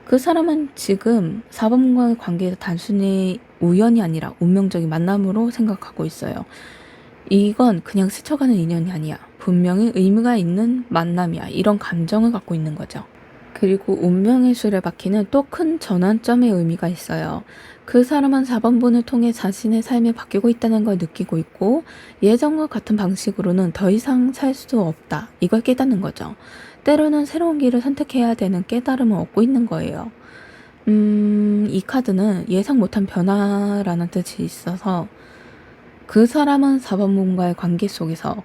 그 사람은 지금 4번과의 관계에서 단순히 우연이 아니라 운명적인 만남으로 생각하고 있어요. 이건 그냥 스쳐가는 인연이 아니야. 분명히 의미가 있는 만남이야. 이런 감정을 갖고 있는 거죠. 그리고 운명의 수레바퀴는 또 큰 전환점의 의미가 있어요. 그 사람은 4번분을 통해 자신의 삶이 바뀌고 있다는 걸 느끼고 있고 예전과 같은 방식으로는 더 이상 살 수 없다. 이걸 깨닫는 거죠. 때로는 새로운 길을 선택해야 되는 깨달음을 얻고 있는 거예요. 이 카드는 예상 못한 변화라는 뜻이 있어서 그 사람은 4번분과의 관계 속에서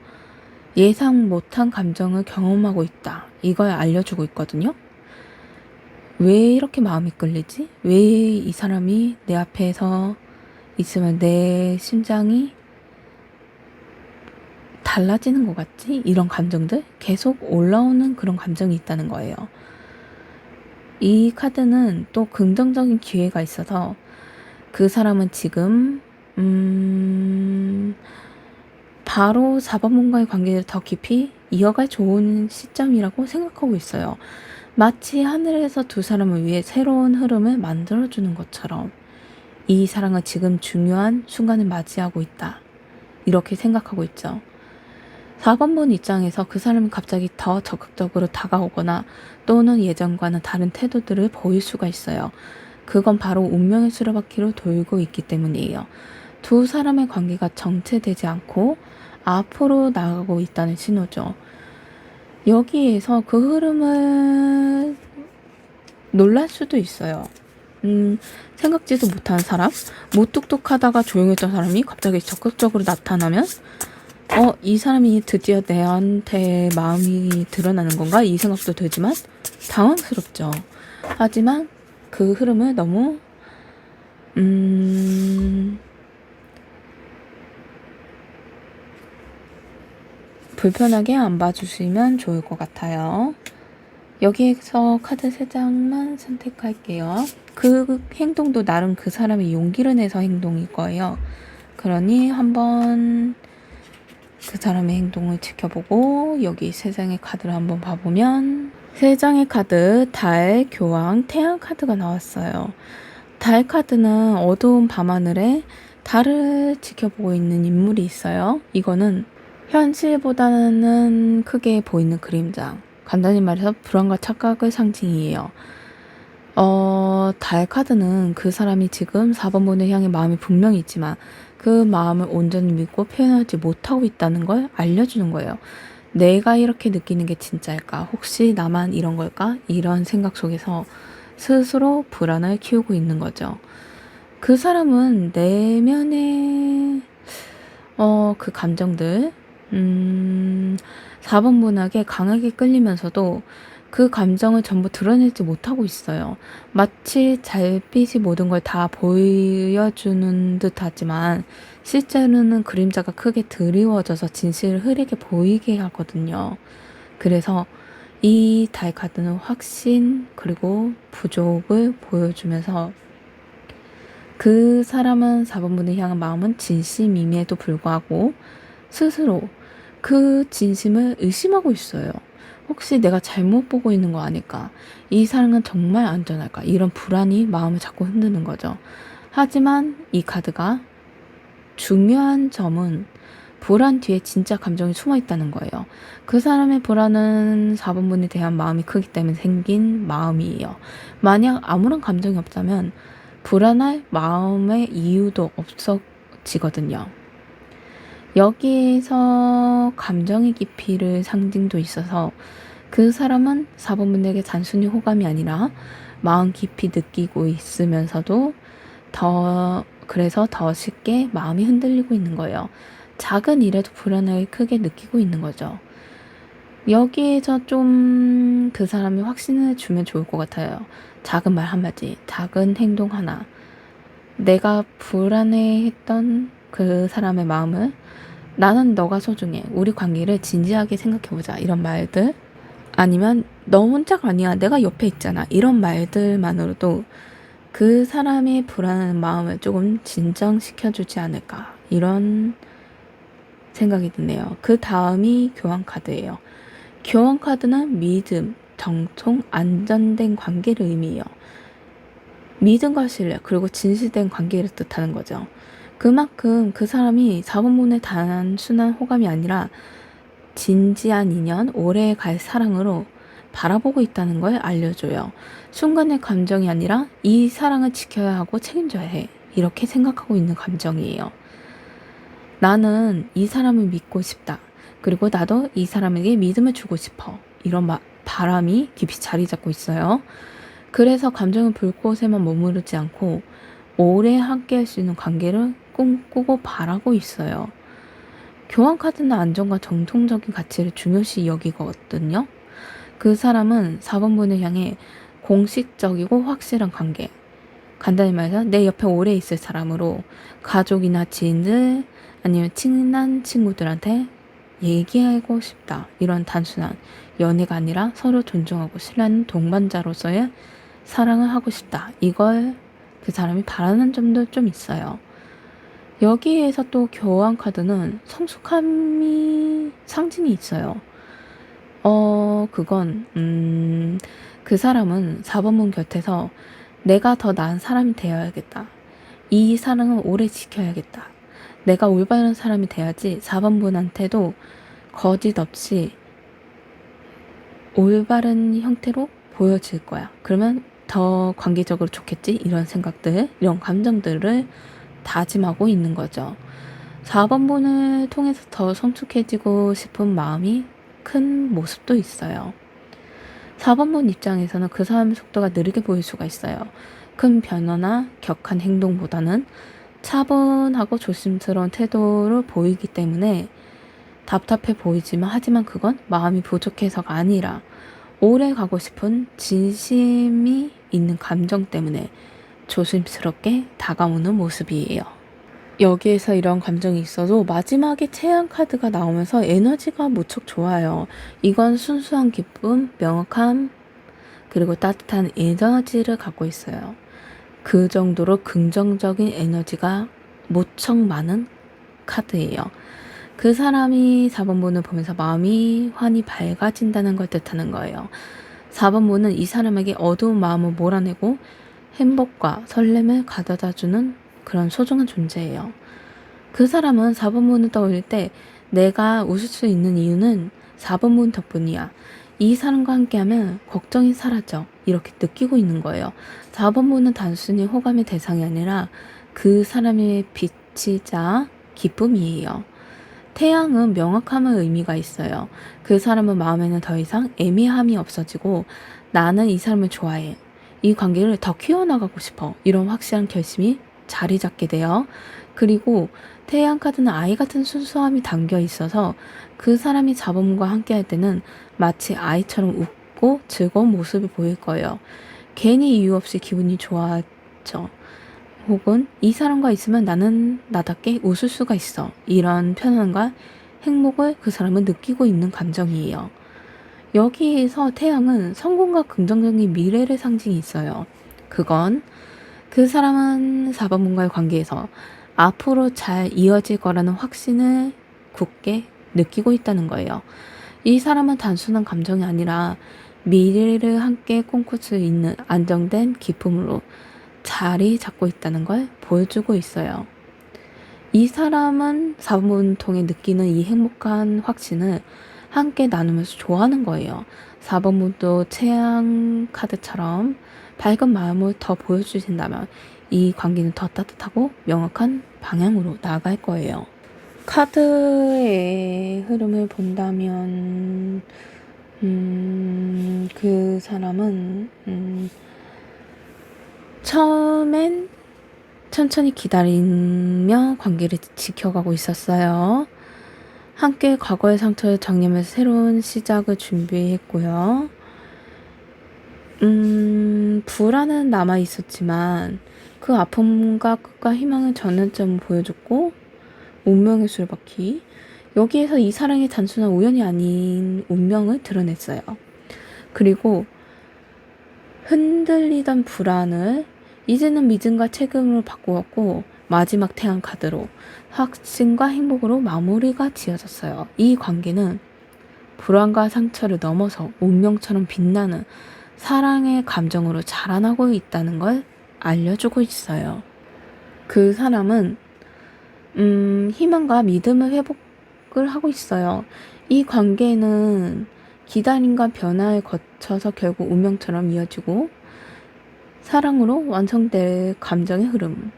예상 못한 감정을 경험하고 있다. 이걸 알려주고 있거든요. 왜 이렇게 마음이 끌리지? 왜 이 사람이 내 앞에서 있으면 내 심장이 달라지는 것 같지? 이런 감정들 계속 올라오는 그런 감정이 있다는 거예요. 이 카드는 또 긍정적인 기회가 있어서 그 사람은 지금 바로 4번분과의 관계를 더 깊이 이어갈 좋은 시점이라고 생각하고 있어요. 마치 하늘에서 두 사람을 위해 새로운 흐름을 만들어주는 것처럼 이 사랑은 지금 중요한 순간을 맞이하고 있다. 이렇게 생각하고 있죠. 4번분 입장에서 그 사람이 갑자기 더 적극적으로 다가오거나 또는 예전과는 다른 태도들을 보일 수가 있어요. 그건 바로 운명의 수레바퀴로 돌고 있기 때문이에요. 두 사람의 관계가 정체되지 않고 앞으로 나가고 있다는 신호죠. 여기에서 그 흐름을 놀랄 수도 있어요. 생각지도 못한 사람, 무뚝뚝하다가 조용했던 사람이 갑자기 적극적으로 나타나면 이 사람이 드디어 내한테 마음이 드러나는 건가? 이 생각도 들지만 당황스럽죠. 하지만 그 흐름을 너무 불편하게 안 봐주시면 좋을 것 같아요. 여기에서 카드 3장만 선택할게요. 그 행동도 나름 그 사람의 용기를 내서 행동일 거예요. 그러니 한번 그 사람의 행동을 지켜보고 여기 3장의 카드를 한번 봐보면 3장의 카드 달, 교황, 태양 카드가 나왔어요. 달 카드는 어두운 밤하늘에 달을 지켜보고 있는 인물이 있어요. 이거는 현실보다는 크게 보이는 그림자. 간단히 말해서 불안과 착각의 상징이에요. 달 카드는 그 사람이 지금 4번분을 향해 마음이 분명히 있지만 그 마음을 온전히 믿고 표현하지 못하고 있다는 걸 알려주는 거예요. 내가 이렇게 느끼는 게 진짜일까? 혹시 나만 이런 걸까? 이런 생각 속에서 스스로 불안을 키우고 있는 거죠. 그 사람은 내면의 그 감정들 4번분에게 강하게 끌리면서도 그 감정을 전부 드러내지 못하고 있어요. 마치 달빛이 모든 걸 다 보여주는 듯 하지만 실제로는 그림자가 크게 드리워져서 진실을 흐리게 보이게 하거든요. 그래서 이 달 카드는 확신 그리고 부족을 보여주면서 그 사람은 4번분을 향한 마음은 진심임에도 불구하고 스스로 그 진심을 의심하고 있어요. 혹시 내가 잘못 보고 있는 거 아닐까? 이 사랑은 정말 안전할까? 이런 불안이 마음을 자꾸 흔드는 거죠. 하지만 이 카드가 중요한 점은 불안 뒤에 진짜 감정이 숨어 있다는 거예요. 그 사람의 불안은 4번분에 대한 마음이 크기 때문에 생긴 마음이에요. 만약 아무런 감정이 없다면 불안할 마음의 이유도 없어지거든요. 여기에서 감정의 깊이를 상징도 있어서 그 사람은 4번분에게 단순히 호감이 아니라 마음 깊이 느끼고 있으면서도 그래서 더 쉽게 마음이 흔들리고 있는 거예요. 작은 일에도 불안을 크게 느끼고 있는 거죠. 여기에서 좀 그 사람이 확신을 주면 좋을 것 같아요. 작은 말 한마디, 작은 행동 하나. 내가 불안해했던 그 사람의 마음을 나는 너가 소중해. 우리 관계를 진지하게 생각해보자. 이런 말들. 아니면 너 혼자가 아니야. 내가 옆에 있잖아. 이런 말들만으로도 그 사람의 불안한 마음을 조금 진정시켜주지 않을까. 이런 생각이 드네요. 그 다음이 교환 카드예요. 교환 카드는 믿음, 정통, 안전된 관계를 의미해요. 믿음과 신뢰, 그리고 진실된 관계를 뜻하는 거죠. 그만큼 그 사람이 4번분의 단순한 호감이 아니라 진지한 인연, 오래 갈 사랑으로 바라보고 있다는 걸 알려줘요. 순간의 감정이 아니라 이 사랑을 지켜야 하고 책임져야 해. 이렇게 생각하고 있는 감정이에요. 나는 이 사람을 믿고 싶다. 그리고 나도 이 사람에게 믿음을 주고 싶어. 이런 바람이 깊이 자리 잡고 있어요. 그래서 감정의 불꽃에만 머무르지 않고 오래 함께 할 수 있는 관계를 꿈꾸고 바라고 있어요. 교환 카드는 안정과 정통적인 가치를 중요시 여기거든요. 그 사람은 4번분을 향해 공식적이고 확실한 관계. 간단히 말해서 내 옆에 오래 있을 사람으로 가족이나 지인들 아니면 친한 친구들한테 얘기하고 싶다. 이런 단순한 연애가 아니라 서로 존중하고 신뢰하는 동반자로서의 사랑을 하고 싶다. 이걸 그 사람이 바라는 점도 좀 있어요. 여기에서 또 교환 카드는 성숙함이 상징이 있어요. 그건 그 사람은 4번문 곁에서 내가 더 나은 사람이 되어야겠다. 이 사랑을 오래 지켜야겠다. 내가 올바른 사람이 돼야지 4번분한테도 거짓 없이 올바른 형태로 보여질 거야. 그러면 더 관계적으로 좋겠지? 이런 생각들, 이런 감정들을 다짐하고 있는 거죠. 4번분을 통해서 더 성숙해지고 싶은 마음이 큰 모습도 있어요. 4번분 입장에서는 그 사람의 속도가 느리게 보일 수가 있어요. 큰 변화나 격한 행동보다는 차분하고 조심스러운 태도를 보이기 때문에 답답해 보이지만 하지만 그건 마음이 부족해서가 아니라 오래 가고 싶은 진심이 있는 감정 때문에 조심스럽게 다가오는 모습이에요. 여기에서 이런 감정이 있어도 마지막에 태양 카드가 나오면서 에너지가 무척 좋아요. 이건 순수한 기쁨, 명확함, 그리고 따뜻한 에너지를 갖고 있어요. 그 정도로 긍정적인 에너지가 무척 많은 카드예요. 그 사람이 4번분을 보면서 마음이 환히 밝아진다는 걸 뜻하는 거예요. 4번분은 이 사람에게 어두운 마음을 몰아내고 행복과 설렘을 가져다주는 그런 소중한 존재예요. 그 사람은 4번분을 떠올릴 때 내가 웃을 수 있는 이유는 4번분 덕분이야. 이 사람과 함께하면 걱정이 사라져. 이렇게 느끼고 있는 거예요. 4번분은 단순히 호감의 대상이 아니라 그 사람의 빛이자 기쁨이에요. 태양은 명확함의 의미가 있어요. 그 사람의 마음에는 더 이상 애매함이 없어지고 나는 이 사람을 좋아해. 이 관계를 더 키워나가고 싶어. 이런 확실한 결심이 자리 잡게 돼요. 그리고 태양 카드는 아이 같은 순수함이 담겨 있어서 그 사람이 4번과 함께 할 때는 마치 아이처럼 웃고 즐거운 모습을 보일 거예요. 괜히 이유 없이 기분이 좋아져. 혹은 이 사람과 있으면 나는 나답게 웃을 수가 있어. 이런 편안과 행복을 그 사람은 느끼고 있는 감정이에요. 여기에서 태양은 성공과 긍정적인 미래를 상징이 있어요. 그건 그 사람은 4번분과의 관계에서 앞으로 잘 이어질 거라는 확신을 굳게 느끼고 있다는 거예요. 이 사람은 단순한 감정이 아니라 미래를 함께 꿈꿀 수 있는 안정된 기쁨으로 자리 잡고 있다는 걸 보여주고 있어요. 이 사람은 4번분 통해 느끼는 이 행복한 확신을 함께 나누면서 좋아하는 거예요. 4번분도 태양 카드처럼 밝은 마음을 더 보여주신다면 이 관계는 더 따뜻하고 명확한 방향으로 나아갈 거예요. 카드의 흐름을 본다면 그 사람은 처음엔 천천히 기다리며 관계를 지켜가고 있었어요. 함께 과거의 상처를 정리하면서 새로운 시작을 준비했고요. 불안은 남아 있었지만 그 아픔과 끝과 희망의 전환점을 보여줬고 운명의 술바퀴. 여기에서 이 사랑이 단순한 우연이 아닌 운명을 드러냈어요. 그리고 흔들리던 불안을 이제는 믿음과 책임으로 바꾸었고 마지막 태양 카드로 확신과 행복으로 마무리가 지어졌어요. 이 관계는 불안과 상처를 넘어서 운명처럼 빛나는 사랑의 감정으로 자라나고 있다는 걸 알려주고 있어요. 그 사람은 희망과 믿음을 시작을 하고 있어요. 이 관계는 기다림과 변화에 거쳐서 결국 운명처럼 이어지고 사랑으로 완성될 감정의 흐름.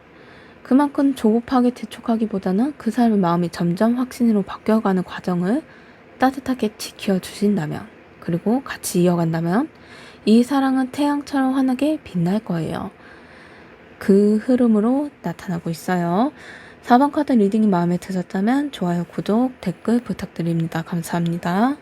그만큼 조급하게 재촉하기보다는 그 사람의 마음이 점점 확신으로 바뀌어가는 과정을 따뜻하게 지켜주신다면, 그리고 같이 이어간다면 이 사랑은 태양처럼 환하게 빛날 거예요. 그 흐름으로 나타나고 있어요. 4번 카드 리딩이 마음에 드셨다면 좋아요, 구독, 댓글 부탁드립니다. 감사합니다.